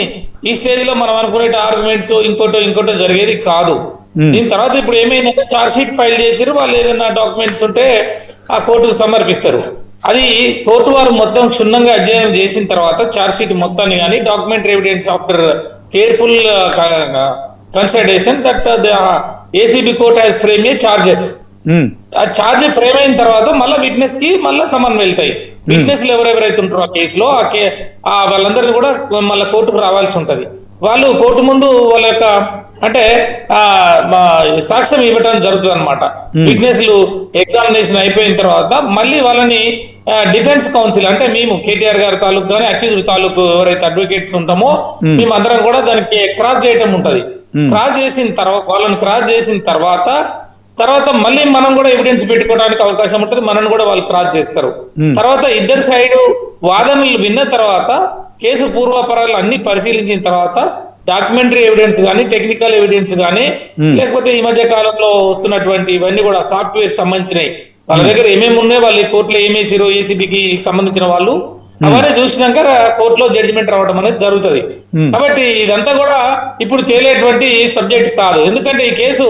ఈ స్టేజ్ లో మనం అనుకునే ఆర్గ్యుమెంట్స్ ఇంకోటో జరిగేది కాదు. దీని తర్వాత ఇప్పుడు ఏమైందంటే ఛార్జ్ షీట్ ఫైల్ చేసారు, వాళ్ళు ఏదైనా డాక్యుమెంట్స్ ఉంటే ఆ కోర్టుకు సమర్పిస్తారు. అది కోర్టు వారు మొత్తం క్షుణ్ణంగా అధ్యయనం చేసిన తర్వాత ఛార్జ్ షీట్ మొత్తాన్ని కానీ documentary evidence after careful consideration that the ACB court has frame A charges. ఆ ఛార్జ్ ఫ్రేమ్ అయిన తర్వాత మళ్ళీ విట్నెస్ కి మళ్ళీ సమన్ వెళ్తాయి. విట్నెస్లు ఎవరెవరైతే ఉంటారో ఆ కేసులో వాళ్ళందరినీ కూడా మళ్ళీ కోర్టుకు రావాల్సి ఉంటది. వాళ్ళు కోర్టు ముందు వాళ్ళ యొక్క అంటే సాక్ష్యం ఇవ్వటం జరుగుతుంది అనమాట. విట్నెస్లు ఎగ్జామినేషన్ అయిపోయిన తర్వాత మళ్ళీ వాళ్ళని డిఫెన్స్ కౌన్సిల్ అంటే మేము కేటీఆర్ గారి తాలూకు కానీ అక్యూజ్డ్ తాలూకు ఎవరైతే అడ్వకేట్స్ ఉంటామో మేము అందరం కూడా దానికి క్రాస్ చేయటం ఉంటది. క్రాస్ చేసిన తర్వాత వాళ్ళని క్రాస్ చేసిన తర్వాత మళ్ళీ మనం కూడా ఎవిడెన్స్ పెట్టుకోవడానికి అవకాశం ఉంటుంది. మనల్ని కూడా వాళ్ళు క్రాస్ చేస్తారు. తర్వాత ఇద్దరు సైడ్ వాదనలు విన్న తర్వాత కేసు పూర్వాపరాలు అన్ని పరిశీలించిన తర్వాత డాక్యుమెంటరీ ఎవిడెన్స్ కానీ టెక్నికల్ ఎవిడెన్స్ కానీ లేకపోతే ఈ మధ్య కాలంలో వస్తున్నటువంటి ఇవన్నీ కూడా సాఫ్ట్వేర్ సంబంధించినవి వాళ్ళ దగ్గర ఏమేమి ఉన్నాయో వాళ్ళు కోర్టులో ఏమేసారో ఏసీబీకి సంబంధించిన వాళ్ళు అవన్నీ చూసినాక కోర్టులో జడ్జిమెంట్ రావడం అనేది జరుగుతుంది. కాబట్టి ఇదంతా కూడా ఇప్పుడు తేలేటువంటి సబ్జెక్ట్ కాదు. ఎందుకంటే ఈ కేసు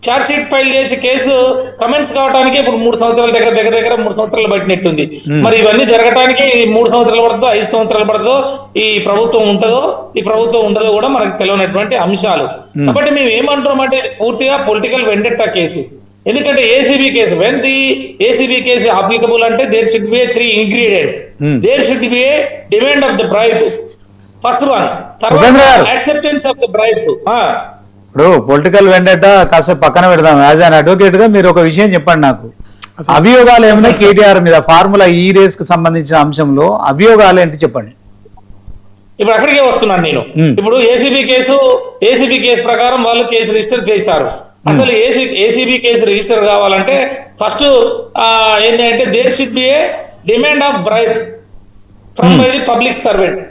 ఛార్జ్ షీట్ ఫైల్ చేసి కేసు కమెంట్స్ కావడానికి ఇప్పుడు 3 సంవత్సరాల దగ్గర 3 సంవత్సరాలు పట్టినట్టుంది. మరి ఇవన్నీ జరగడానికి 3 సంవత్సరాలు పడుతుందో 5 సంవత్సరాలు పడుతుందో ఈ ప్రభుత్వం ఉంటుందో ఈ ప్రభుత్వం ఉండదో కూడా మనకు తెలియనటువంటి అంశాలు. కాబట్టి మేము ఏమంటున్నామంటే పూర్తిగా పొలిటికల్ వెండెట్టా కేసు. ఎందుకంటే ACB case when the ACB case applicable అంటే there should be 3 ingredients. There should be a demand of the bribe, first one. తర్వాత యాక్సెప్టెన్స్ ఆఫ్ ద బ్రైబ్. ఇప్పుడు పొలిటికల్ వెండెట్టా కాసేపు పక్కన పెడదాం. యాజ్ అన్ అడ్వకేట్ గా మీరు ఒక విషయం చెప్పండి నాకు. అభియోగాలు ఏమైనా కేటీఆర్ మీద ఫార్ములా ఈ రేస్ కి సంబంధించిన అంశంలో అభియోగాలు ఏంటి చెప్పండి. ఇప్పుడు అక్కడికే వస్తున్నాను నేను. ఇప్పుడు ఏసీబీ కేసు ప్రకారం వాళ్ళు కేసు రిజిస్టర్ చేశారు. అసలు ఏసీబీ కేసు రిజిస్టర్ కావాలంటే ఫస్ట్ ఏంటంటే there should be a demand of bribe from by the public servant.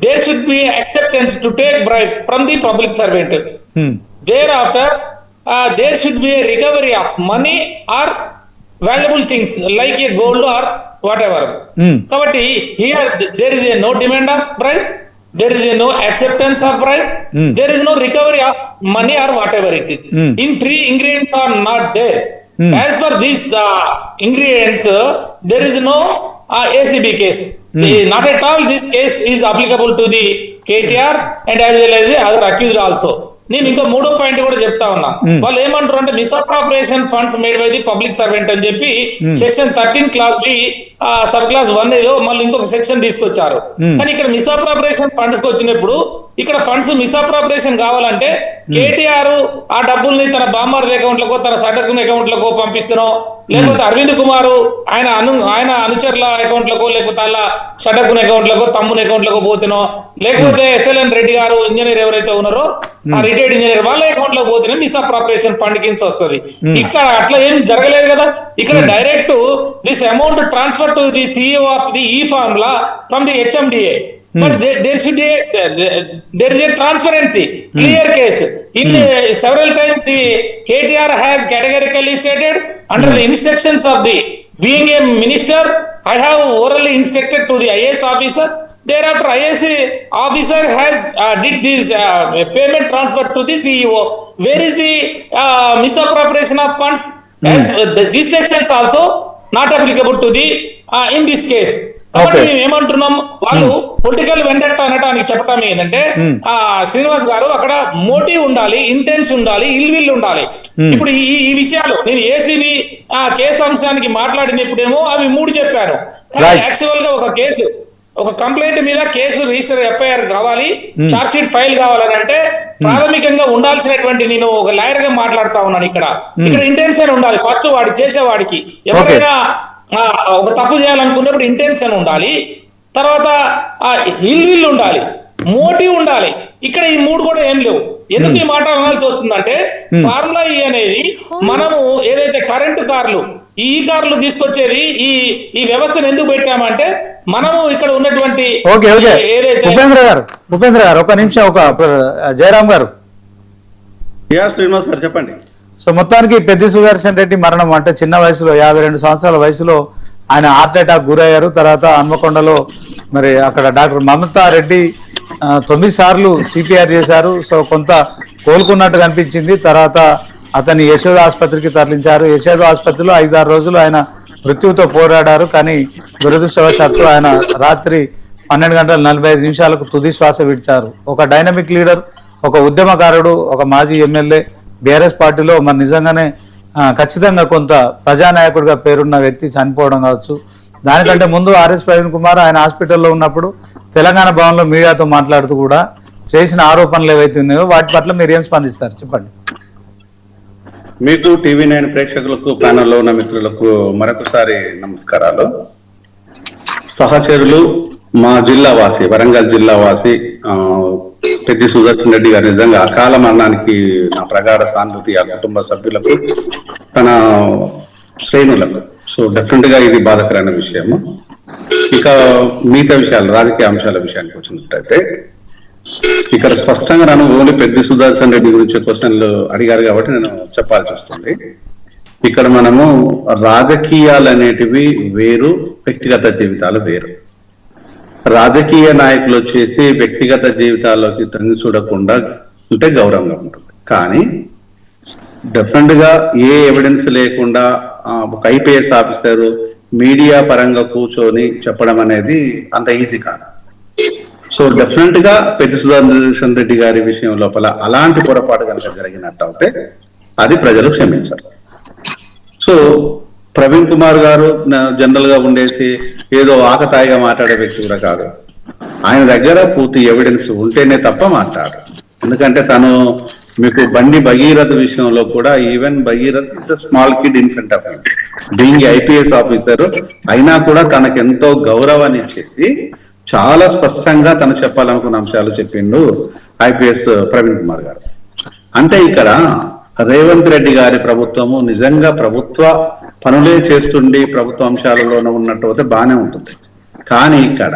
There should be acceptance to take bribe from the public servant. Thereafter there should be a recovery of money or valuable things like a gold or whatever. కాబట్టి here there is a no demand of bribe, there is a no acceptance of bribe, there is no recovery of money or whatever it is. In 3 ingredients are not there. As per these ingredients there is no ACB case. Not at all this case is applicable to the KTR and as well as the other accused also. నేను ఇంకా మూడో point కూడా చెప్తా ఉన్నా. వాళ్ళు ఏమంటారు అంటే misappropriation funds made by the public servant అని చెప్పి సెక్షన్ 13 క్లాస్ కి సబ్ క్లాస్ 1 ఏదో మళ్ళీ ఇంకొక సెక్షన్ తీసుకొచ్చారు. కానీ ఇక్కడ మిస్అప్రాప్రియేషన్ ఫండ్స్ కి వచ్చినప్పుడు ఇక్కడ ఫండ్స్ మిస్అప్రాప్రియేషన్ కావాలంటే కేటీఆర్ ఆ డబ్బుల్ని తన బామ్మర్ది అకౌంట్ లకు తన సడకున్ అకౌంట్ లకు పంపిస్తున్నాం, లేకపోతే అరవింద్ కుమార్ ఆయన అనుచరుల అకౌంట్ లకు, లేకపోతే అలా షడకున్ అకౌంట్ లకు, తమ్ముని అకౌంట్ లకు పోతున్నాం, లేకపోతే SLN రెడ్డి గారు ఇంజనీర్ ఎవరైతే ఉన్నారో ఆ రిటైర్డ్ ఇంజనీర్ వాళ్ళ అకౌంట్ లో పోతేనే మిస్అప్రాప్రియేషన్ ఫండ్ కింద వస్తుంది. ఇక్కడ అట్లా ఏం జరగలేదు కదా. ఇక్కడ direct this amount transfer to the CEO of the E formula from the HMDA. But there is a transparency, clear case. In several times the KTR has categorically stated under the instructions of the being a minister, I have orally instructed to the IAS officer. Thereafter IAS officer has did this payment transfer to the CEO. Where is the misappropriation of funds? As, this section is also not applicable to the in this case. కాబట్టి మేము ఏమంటున్నాం, వాళ్ళు political vendetta అనడానికి చెప్పటం ఏంటంటే శ్రీనివాస్ గారు అక్కడ motive ఉండాలి, ఇంటెన్స్ ఉండాలి, ఇల్విల్ ఉండాలి. ఇప్పుడు ఈ విషయాలు నేను ఏసీబీ కేసు అంశానికి మాట్లాడినప్పుడేమో అవి 3 చెప్పాను. యాక్చువల్ గా ఒక కేసు, ఒక కంప్లైంట్ మీద కేసు రిజిస్టర్ FIR కావాలి, చార్జ్ షీట్ ఫైల్ కావాలని అంటే ప్రాథమికంగా ఉండాల్సినటువంటి, నేను ఒక లాయర్ గా మాట్లాడుతా ఉన్నాను, ఇక్కడ ఇంటెన్షన్ ఉండాలి. ఫస్ట్ వాడి చేసేవాడికి ఎవరైనా ఒక తప్పు చేయాలనుకున్నప్పుడు ఇంటెన్షన్ ఉండాలి, తర్వాత ఇల్విల్ ఉండాలి, మోటివ్ ఉండాలి. ఇక్కడ ఈ 3 కూడా ఏం లేవు. ఎందుకు ఈ మాట అనాల్సి వస్తుందంటే ఫార్ములా ఈ అనేది మనము ఏదైతే కరెంటు కార్లు ఈ కార్లు తీసుకొచ్చేది ఈ వ్యవస్థను ఎందుకు పెట్టామంటే మనము ఇక్కడ ఉన్నటువంటి ఏదైతే ఉపేంద్ర గారు ఒక నిమిషం, ఒక జయరామ్ గారు, శ్రీనివాస్ గారు చెప్పండి. సో మొత్తానికి పెద్ది సుదర్శన్ రెడ్డి మరణం అంటే చిన్న వయసులో 52 సంవత్సరాల వయసులో ఆయన హార్ట్ అటాక్ గురయ్యారు. తర్వాత హన్మకొండలో మరి అక్కడ డాక్టర్ మమతా రెడ్డి 9 సార్లు CPR చేశారు. సో కొంత కోలుకున్నట్టు కనిపించింది. తర్వాత అతన్ని యశోద ఆసుపత్రికి తరలించారు. యశోద ఆసుపత్రిలో 5-6 రోజులు ఆయన మృత్యువుతో పోరాడారు. కానీ దురదృష్టవశాత్తు ఆయన రాత్రి 12 గంటల 45 నిమిషాలకు తుది శ్వాస విడిచారు. ఒక డైనమిక్ లీడర్, ఒక ఉద్యమకారుడు, ఒక మాజీ ఎమ్మెల్యే, బీఆర్ఎస్ పార్టీలో మరి నిజంగానే ఖచ్చితంగా కొంత ప్రజానాయకుడిగా పేరున్న వ్యక్తి చనిపోవడం కావచ్చు. దానికంటే ముందు RS ప్రవీణ్ కుమార్ ఆయన హాస్పిటల్లో ఉన్నప్పుడు తెలంగాణ భవన్లో మీడియాతో మాట్లాడుతూ కూడా చేసిన ఆరోపణలు ఏవైతే ఉన్నాయో వాటి పట్ల మీరు ఏం స్పందిస్తారు చెప్పండి. మీకు TV9 ప్రేక్షకులకు, ప్యానల్లో ఉన్న మిత్రులకు మరొకసారి నమస్కారాలు. సహచరులు, మా జిల్లా వాసి, వరంగల్ జిల్లా వాసి పెద్ది సుదర్శన్ రెడ్డి గారు నిజంగా అకాల మరణానికి నా ప్రగాఢ సానుభూతి ఆ కుటుంబ సభ్యులకు, తన శ్రేణులకు. సో డెఫినెట్ గా ఇది బాధాకరమైన విషయము. ఇక మిగతా విషయాలు, రాజకీయ అంశాల విషయానికి వచ్చినట్లయితే ఇక్కడ స్పష్టంగా నన్ను ఓన్లీ పెద్ది సుదర్శన్ రెడ్డి గురించి క్వశ్చన్లు అడిగారు కాబట్టి నేను చెప్పాల్సి వస్తుంది. ఇక్కడ మనము రాజకీయాలు అనేటివి వేరు, వ్యక్తిగత జీవితాలు వేరు. రాజకీయ నాయకులు వచ్చేసి వ్యక్తిగత జీవితాల్లోకి తొంగి చూడకుండా ఉంటే గౌరవంగా ఉంటుంది. కానీ డెఫినెట్ గా ఏ ఎవిడెన్స్ లేకుండా ఒక IPS ఆఫీసర్ మీడియా పరంగా కూర్చొని చెప్పడం అనేది అంత ఈజీ కాదు. సో డెఫినెట్ గా పెద్ది సుదర్శన్ రెడ్డి గారి విషయం లోపల అలాంటి పొరపాటు కనుక జరిగినట్టు అయితే అది ప్రజలు క్షమించారు. సో ప్రవీణ్ కుమార్ గారు జనరల్ గా ఉండేసి ఏదో ఆకతాయిగా మాట్లాడే వ్యక్తి కూడా కాదు. ఆయన దగ్గర పూర్తి ఎవిడెన్స్ ఉంటేనే తప్ప మాట్లాడు. ఎందుకంటే తను మీకు బండి భగీరథ్ విషయంలో కూడా, even Bhagirath it's small kid in front of being IPS officer అయినా కూడా తనకు ఎంతో గౌరవాన్ని ఇచ్చేసి చాలా స్పష్టంగా తను చెప్పాలనుకున్న అంశాలు చెప్పిండు IPS ప్రవీణ్ కుమార్ గారు. అంటే ఇక్కడ రేవంత్ రెడ్డి గారి ప్రభుత్వము నిజంగా ప్రభుత్వ పనులే చేస్తుండి ప్రభుత్వ అంశాలలోనే ఉన్నట్టు అయితే బాగానే ఉంటుంది. కానీ ఇక్కడ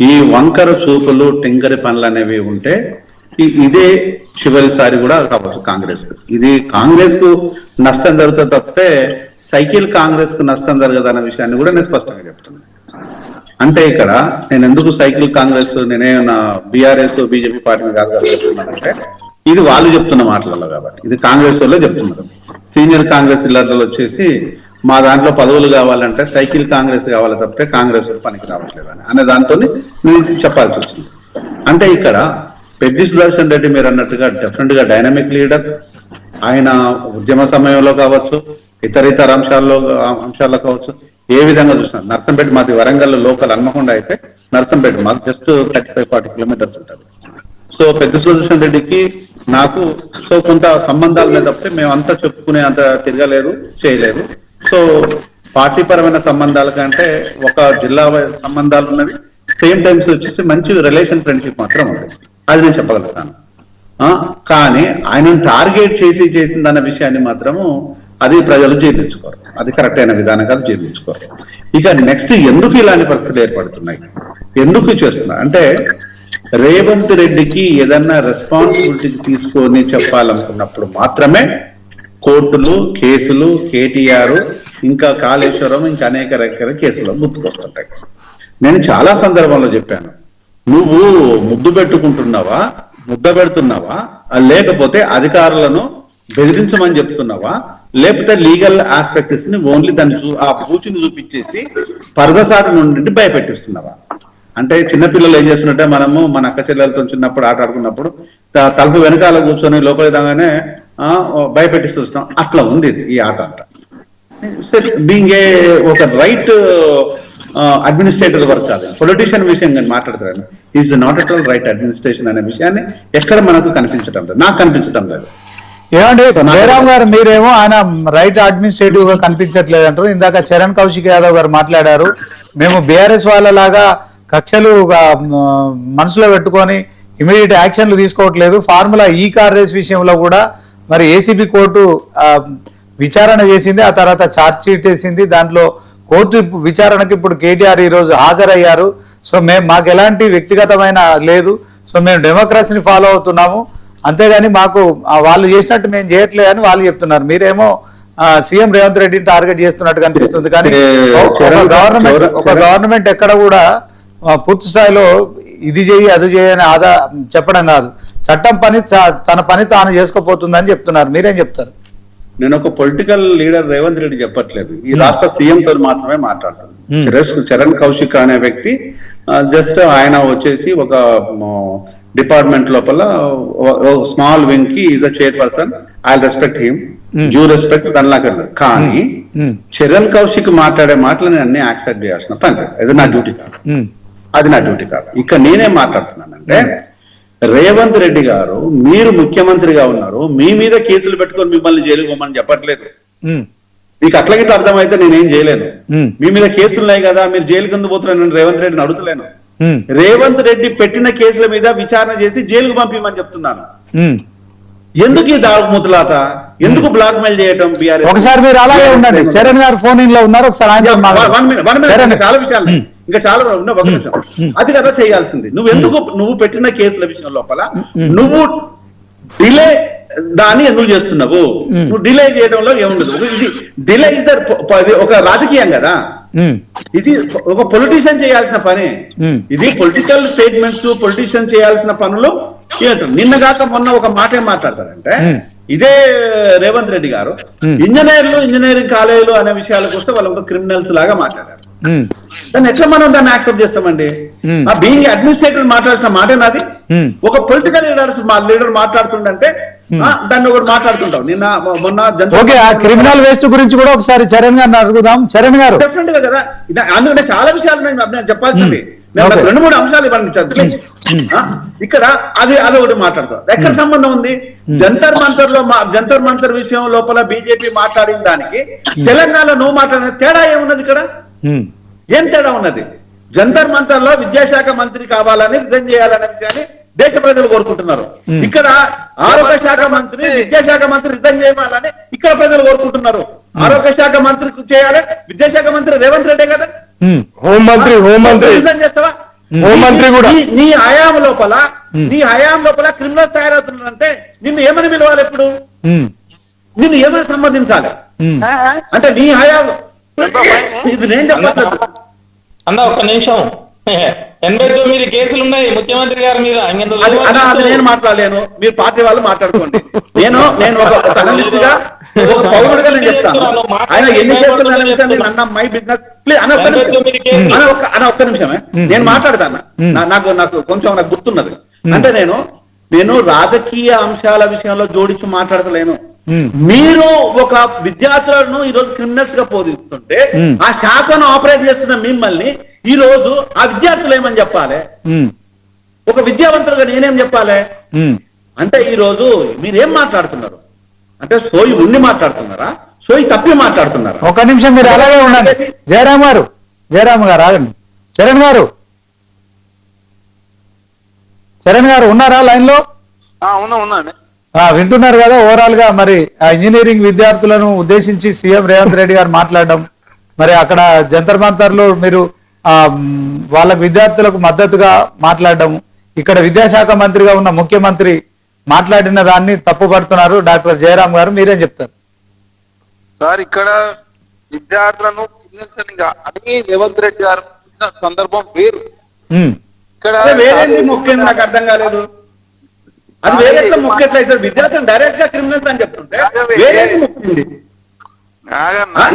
ఈ వంకర చూపులు, టింకరి పనులు అనేవి ఉంటే ఇదే చివరిసారి కూడా కావచ్చు కాంగ్రెస్ కు. ఇది కాంగ్రెస్ కు నష్టం జరుగుతుంది తప్పితే సైకిల్ కాంగ్రెస్ కు నష్టం జరగదన్న విషయాన్ని కూడా నేను స్పష్టంగా చెప్తున్నాను. అంటే ఇక్కడ నేను ఎందుకు సైకిల్ కాంగ్రెస్, నేనే నా BRS BJP పార్టీని కాదు చెప్తున్నానంటే ఇది వాళ్ళు చెప్తున్న మాటలలో కాబట్టి, ఇది కాంగ్రెస్ వాళ్ళే చెప్తున్నారు. సీనియర్ కాంగ్రెస్ లీడర్లు వచ్చేసి మా దాంట్లో పదవులు కావాలంటే సైకిల్ కాంగ్రెస్ కావాలి తప్పితే కాంగ్రెస్ పనికి రావట్లేదని అనే దాంతో నేను చెప్పాల్సి వచ్చింది. అంటే ఇక్కడ పెద్ది సుదర్శన్ రెడ్డి మీరు అన్నట్టుగా డెఫినెట్ గా డైనమిక్ లీడర్. ఆయన ఉద్యమ సమయంలో కావచ్చు, ఇతర అంశాల్లో కావచ్చు, ఏ విధంగా చూసినా నర్సంపేట మాది వరంగల్ లోకల్ హన్మకొండ అయితే నర్సంపేట మాకు జస్ట్ 35-40 కిలోమీటర్స్ ఉంటుంది. సో పెద్ది సుదర్శన్ రెడ్డికి నాకు సో కొంత సంబంధాలు లేదు తప్పితే మేమంతా చెప్పుకునే అంత తిరగలేదు, చేయలేదు. సో పార్టీ పరమైన సంబంధాల కంటే ఒక జిల్లా సంబంధాలు ఉన్నవి, సేమ్ టైమ్స్ వచ్చేసి మంచి రిలేషన్ ఫ్రెండ్షిప్ మాత్రం ఉంది, అది నేను చెప్పగలుగుతాను. కానీ ఆయనను టార్గెట్ చేసిందన్న విషయాన్ని మాత్రము అది ప్రజలు జీర్ణించుకోరు, అది కరెక్ట్ అయిన విధానం కాదు, జీర్ణించుకోరు. ఇక నెక్స్ట్ ఎందుకు ఇలాంటి పరిస్థితులు ఏర్పడుతున్నాయి, ఎందుకు చేస్తున్నారు అంటే రేవంత్ రెడ్డికి ఏదన్నా రెస్పాన్సిబిలిటీ తీసుకొని చెప్పాలనుకున్నప్పుడు మాత్రమే కోర్టులు, కేసులు, కేటీఆర్, ఇంకా కాళేశ్వరం, ఇంకా అనేక రకాల కేసులు గుర్తుకొస్తుంటాయి. నేను చాలా సందర్భంలో చెప్పాను, నువ్వు ముద్దు పెడుతున్నావా లేకపోతే అధికారులను బెదిరించమని చెప్తున్నావా, లేకపోతే లీగల్ ఆస్పెక్ట్స్ ని ఓన్లీ దాన్ని ఆ పూచిని చూపించేసి పరదసాటు నుండి భయపెట్టిస్తున్నావా? అంటే చిన్నపిల్లలు ఏం చేస్తున్నట్టే, మనము మన అక్క చెల్లెలతో చిన్నప్పుడు ఆట ఆడుకున్నప్పుడు తలుపు వెనకాల కూర్చొని లోపలి దాగానే భయపెట్టిస్తున్నాం, అట్లా ఉంది ఈ ఆట అంతా. బీయింగ్ ఒక రైట్ అడ్మినిస్ట్రేటర్ వర్క్ కాదు, పొలిటీషియన్ విషయం కానీ మాట్లాడతారు, is not at all right administration అనే విషయాన్ని ఎక్కడ మనకు కనిపించడం లేదు, నాకు కనిపించడం లేదు. ఏమండి జయరామ్ గారు, మీరేమో ఆయన రైట్ అడ్మినిస్ట్రేటివ్ గా కనిపించట్లేదు అంటారు. ఇందాక చరణ్ కౌశిక్ యాదవ్ గారు మాట్లాడారు, మేము బీఆర్ఎస్ వాళ్ళలాగా కక్షలు మనసులో పెట్టుకొని ఇమీడియట్ యాక్షన్లు తీసుకోవట్లేదు. ఫార్ములా ఈ కార్ రేస్ విషయంలో కూడా మరి ఏసీబీ కోర్టు విచారణ చేసింది, ఆ తర్వాత ఛార్జ్ షీట్ వేసింది. దాంట్లో కోర్టు విచారణకు ఇప్పుడు కేటీఆర్ ఈరోజు హాజరయ్యారు. సో మాకు ఎలాంటి వ్యక్తిగతమైన లేదు, సో మేము డెమోక్రసీని ఫాలో అవుతున్నాము, అంతేగాని మాకు వాళ్ళు చేసినట్టు మేము చేయట్లేదని వాళ్ళు చెప్తున్నారు. మీరేమో సీఎం రేవంత్ రెడ్డిని టార్గెట్ చేస్తున్నట్టు కనిపిస్తుంది. కానీ ఒక గవర్నమెంట్ ఎక్కడ కూడా పూర్తి స్థాయిలో ఇది చేయి అది చేయని చెప్పడం కాదు, చట్టం తన పని తాను చేసుకోపోతుందని చెప్తున్నారు. మీరేం చెప్తారు? నేను ఒక పొలిటికల్ లీడర్ రేవంత్ రెడ్డి చెప్పట్లేదు, ఈ రాష్ట్ర సీఎం తో మాత్రమే మాట్లాడుతున్నాను. చరణ్ కౌశిక్ అనే వ్యక్తి జస్ట్ ఆయన వచ్చేసి ఒక డిపార్ట్మెంట్ లోపల స్మాల్ వింగ్ కి is a chairperson, I respect him, due respect దానిలాగా. కానీ చరణ్ కౌశిక్ మాట్లాడే మాటలు నేను అన్ని యాక్సెప్ట్ చేయాల్సిన పని, అది నా డ్యూటీ కాదు, అది నా డ్యూటీ కాదు. ఇక నేనేం మాట్లాడుతున్నానంటే రేవంత్ రెడ్డి గారు మీరు ముఖ్యమంత్రిగా ఉన్నారు, మీ మీద కేసులు పెట్టుకొని మిమ్మల్ని జైలుకు పోమని చెప్పట్లేదు. మీకు అట్లాగిట్లా అర్థమైతే నేనేం చేయలేను. మీ మీద కేసులు ఉన్నాయి కదా, మీరు జైలు కింద పోతున్నాను రేవంత్ రెడ్డిని అడుగుతలేను. రేవంత్ రెడ్డి పెట్టిన కేసుల మీద విచారణ చేసి జైలుకు పంపించమని చెప్తున్నాను. ఎందుకు ఈ దాగుముతులాట, ఎందుకు బ్లాక్ మెయిల్ చేయటం? బీఆర్ఎస్ ఒకసారి మీరు అలాగే ఉండండి, చరణ్ గారు ఫోన్ ఇన్ లో ఉన్నారు, ఒకసారి చాలా విషయాలు ఇంకా చాలా ఉన్న ఒక నిమిషం, అది కదా చేయాల్సింది. నువ్వు పెట్టిన కేసుల విషయం లోపల నువ్వు డిలే దాన్ని ఎందుకు చేస్తున్నావు? నువ్వు డిలే చేయడంలో ఏముండదు. ఇది డిలే ఇస్ ఒక రాజకీయం కదా, ఇది ఒక పొలిటీషియన్ చేయాల్సిన పని. ఇది పొలిటికల్ స్టేట్మెంట్స్, పొలిటీషియన్ చేయాల్సిన పనులు. నిన్నగాక మొన్న ఒక మాట ఏం మాట్లాడతారంటే, ఇదే రేవంత్ రెడ్డి గారు ఇంజనీరింగ్ కాలేజీలు అనే విషయాలకు వస్తే వాళ్ళు ఒక క్రిమినల్స్ లాగా మాట్లాడారు. దాన్ని ఎట్లా మనం దాన్ని యాక్సెప్ట్ చేస్తామండి? ఆ బీయింగ్ అడ్మినిస్ట్రేటర్ మాట్లాడాల్సిన మాట నాది. ఒక పొలిటికల్ లీడర్ మాట్లాడుతుండంటే దాన్ని ఒకటి మాట్లాడుతుంటాం. మొన్న క్రిమినల్ వేస్ట్ గురించి కూడా ఒకసారి చరణ్ గారిని అడుగుదాం. చరణ్ గారు డెఫినెట్ గా కదా, అందుకనే చాలా విషయాలు నేను చెప్పాల్సింది. 2-3 అంశాలు ఇవ్వండి ఇక్కడ. అది ఒకటి మాట్లాడతాం. ఎక్కడ సంబంధం ఉంది? జంతర్ మంతర్ విషయం లోపల బీజేపీ మాట్లాడిన దానికి తెలంగాణలో నువ్వు మాట్లాడిన తేడా ఏమున్నది? ఇక్కడ ఏం తేడా ఉన్నది? జంతర్ మంతర్ లో విద్యాశాఖ మంత్రి కావాలని రిజైన్ చేయాలనే విషయాన్ని దేశ ప్రజలు కోరుకుంటున్నారు. ఇక్కడ ఆరోగ్య శాఖ మంత్రి, విద్యాశాఖ మంత్రి రిజైన్ చేయాలని ఇక్కడ ప్రజలు కోరుకుంటున్నారు. ఆరోగ్య శాఖ మంత్రి చేయాలి, విద్యాశాఖ మంత్రి రేవంత్ రెడ్డి కదా, హోంమంత్రి రిజైన్ చేస్తావా? హోంమంత్రి కూడా నీ హయాం లోపల క్రిమినల్స్ తయారవుతున్నారంటే నిన్ను ఏమని పిలవాలి? ఎప్పుడు నిన్ను ఏమని సంబంధించాలి? అంటే నీ హయాం ఇది నేను చెప్పట్లేదు అన్న. ఒక్క నిమిషం, 89 కేసులు ఉన్నాయి ముఖ్యమంత్రి గారి మీద. అది నేను మాట్లాడలేను, మీరు పార్టీ వాళ్ళు మాట్లాడుకోండి. నేను ఒక అనలిస్ట్ గా ఒక పౌరుడుగా నేను చెప్తాను, ఆయన ఎన్ని కేసులు అనే విషయాన్ని అన్న మై బిజినెస్ ప్లీజ్ అన్న ఒక్క నిమిషం అన్న ఒక్క నిమిషమే నేను మాట్లాడతాను. నాకు కొంచెం నాకు గుర్తున్నది అంటే నేను రాజకీయ అంశాల విషయంలో జోడించి మాట్లాడతలేను. మీరు ఒక విద్యార్థులను ఈ రోజు క్రిమినల్స్ గా బోధిస్తుంటే ఆ శాఖను ఆపరేట్ చేస్తున్న మిమ్మల్ని ఈ రోజు ఆ విద్యార్థులు ఏమని చెప్పాలి? ఒక విద్యావంతులుగా నేనేం చెప్పాలి? అంటే ఈ రోజు మీరేం మాట్లాడుతున్నారు అంటే సోయి ఉండి మాట్లాడుతున్నారా, సోయి తప్పి మాట్లాడుతున్నారా? ఒక నిమిషం మీరు అలాగే ఉండండి. జయరామ్ గారు ఆగండి. చరణ్ గారు ఉన్నారా లైన్ లో? ఉన్నాండి. వింటున్నారు కదా. ఓవరాల్ గా మరి ఆ ఇంజనీరింగ్ విద్యార్థులను ఉద్దేశించి సీఎం రేవంత్ రెడ్డి గారు మాట్లాడడం, మరి అక్కడ జంతర్ మంతర్ లో మీరు వాళ్ళ విద్యార్థులకు మద్దతుగా మాట్లాడడం, ఇక్కడ విద్యాశాఖ మంత్రిగా ఉన్న ముఖ్యమంత్రి మాట్లాడిన దాన్ని తప్పుపడుతున్నారు. డాక్టర్ జయరామ్ గారు మీరేం చెప్తారు? సార్ ఇక్కడ విద్యార్థులను అని రేవంత్ రెడ్డి గారు సందర్భం వేరు. ఇక్కడ వేరేంది మొక్కేంది నాకు అర్థం కాలేదు. అది వేరే మొక్కెట్లయితే విద్యార్థులను డైరెక్ట్ గా క్రిమినల్స్ అని చెప్తుంటే వేరేంది మొక్కింది.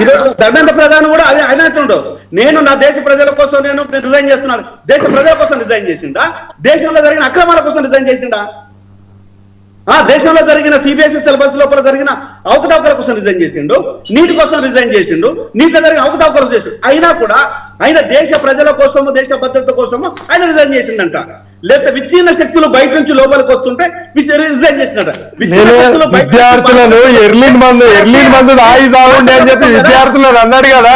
ఈరోజు ధర్మేంద్ర ప్రధాన్ కూడా అదే అయినట్టుండు. నేను నా దేశ ప్రజల కోసం నేను రిజైన్ చేస్తున్నాను. దేశ ప్రజల కోసం రిజైన్ చేసిండా? దేశంలో జరిగిన అక్రమాల కోసం రిజైన్ చేసిండా? దేశంలో జరిగిన సిబిఎస్ఈ సిలబస్ లోపల జరిగిన అవకతవకల కోసం రిజైన్ చేసిండు, నీటి కోసం రిజైన్ చేసిండు, నీటిలో జరిగిన అవకతవకలు చేసిండు. అయినా కూడా ఆయన దేశ ప్రజల కోసము దేశ భద్రత కోసము ఆయన రిజైన్ చేసిండంట. లేకపోతే విచ్ఛిన్న శక్తులు బయట నుంచి లోపలికి వస్తుంటే రిజైన్ చేసినట్ట. విద్యార్థులను ఎర్లీన్ మందు తాగి సాగుండే అని చెప్పి విద్యార్థులను అన్నాడు కదా.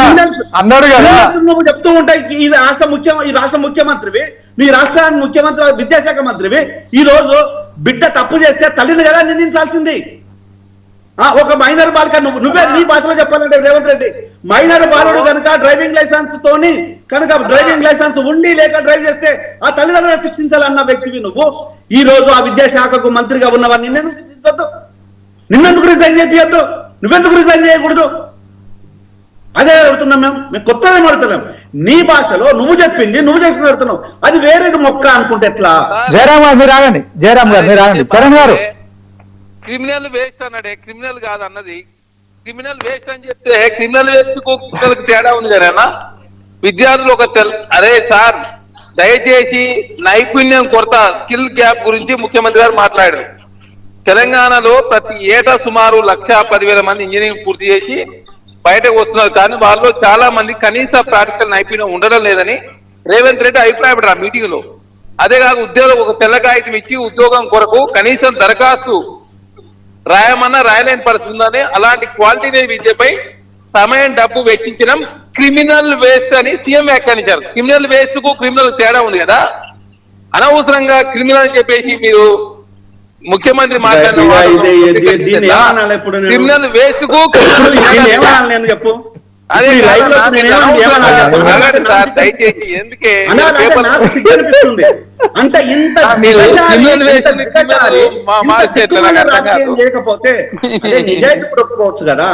చెప్తూ ఉంటాయి. ఈ రాష్ట్ర ముఖ్యమంత్రివి, మీ రాష్ట్రానికి ముఖ్యమంత్రి విద్యాశాఖ మంత్రివి ఈ రోజు బిడ్డ తప్పు చేస్తే తల్లిని కదా నిందించాల్సింది. ఒక మైనర్ బాలిక నువ్వే నీ భాషలో చెప్పాలంటే రేవంత్ రెడ్డి, మైనర్ బాలుడు కనుక డ్రైవింగ్ లైసెన్స్ తోని కనుక డ్రైవింగ్ లైసెన్స్ ఉండి లేక డ్రైవ్ చేస్తే ఆ తల్లిదండ్రులను శిక్షించాలన్న వ్యక్తివి నువ్వు. ఈ రోజు ఆ విద్యాశాఖకు మంత్రిగా ఉన్నవారు నిన్నెందుకు శిక్షించొద్దు? నిన్నెందుకు రిజైన్ చేయొద్దు? నువ్వెందుకు రిజైన్ చేయకూడదు? అదే అడుగుతున్నాం. మేము కొత్తగా అడుగుతున్నాం. నీ భాషలో నువ్వు చెప్పింది నువ్వు చేసి అడుగుతున్నావు. అది వేరే మొక్క అనుకుంటే ఎట్లా? జయరామ్ గారు మీరు ఆగండి. చరణ్ గారు క్రిమినల్ వేస్ట్ అన్నాడే, క్రిమినల్ కాదు అన్నది. క్రిమినల్ వేస్ట్ అని చెప్తే క్రిమినల్ వేస్ట్ కు తేడా ఉంది కదా. విద్యార్థులు అరే సార్ దయచేసి నైపుణ్యం కొరత స్కిల్ గ్యాప్ గురించి ముఖ్యమంత్రి గారు మాట్లాడారు. తెలంగాణలో ప్రతి ఏటా సుమారు 1,10,000 మంది ఇంజనీరింగ్ పూర్తి చేసి బయటకు వస్తున్నారు. కానీ వాళ్ళలో చాలా మంది కనీస ప్రాక్టికల్ నైపుణ్యం ఉండడం లేదని రేవంత్ రెడ్డి అభిప్రాయపడ్డారు ఆ మీటింగ్ లో. అదే కాక ఉద్యోగం ఒక తెల్ల కాగితం ఇచ్చి ఉద్యోగం కొరకు కనీసం దరఖాస్తు రాయమన్నా రాయలేని పరిస్థితి ఉందని, అలాంటి క్వాలిటీ లేని విద్యపై సమయం డబ్బు వెచ్చించడం క్రిమినల్ వేస్ట్ అని సీఎం వ్యాఖ్యానించారు. క్రిమినల్ వేస్ట్ కు క్రిమినల్ తేడా ఉంది కదా. అనవసరంగా క్రిమినల్ అని చెప్పేసి మీరు ముఖ్యమంత్రి మాట్లాడిన క్రిమినల్ వేస్ట్ కు చెప్పు. అదే దయచేసి ఎందుకే అంటే ఇంత చేయకపోతే ఒప్పుకోవచ్చు కదా.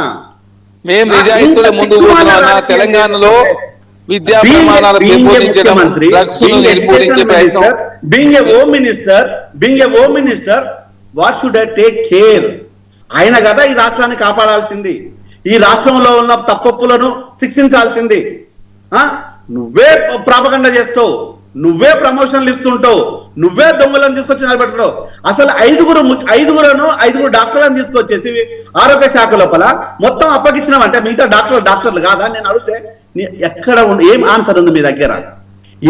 మేము నిజాయితీలో ముందుకు పోతున్నాం. తెలంగాణలో విద్యా ప్రమాణాలు పెంపొందించడం, డ్రగ్స్ ను నిర్మూలించే ప్రయత్నం. Being a home minister what should I take care? ఆయన కదా ఈ రాష్ట్రాన్ని కాపాడాల్సింది, ఈ రాష్ట్రంలో ఉన్న తప్పొప్పులను శిక్షించాల్సింది. నువ్వే ప్రాపగండ చేస్తావు, నువ్వే ప్రమోషన్లు ఇస్తుంటావు, నువ్వే దొంగలను తీసుకొచ్చి నిలబెట్టుకుంటావు. అసలు ఐదుగురు డాక్టర్లను తీసుకొచ్చేసి ఆరోగ్య శాఖ లోపల మొత్తం అప్పగించినామంటే మిగతా డాక్టర్లు కాదా? నేను అడిగితే ఎక్కడ ఏం ఆన్సర్ ఉంది మీ దగ్గర?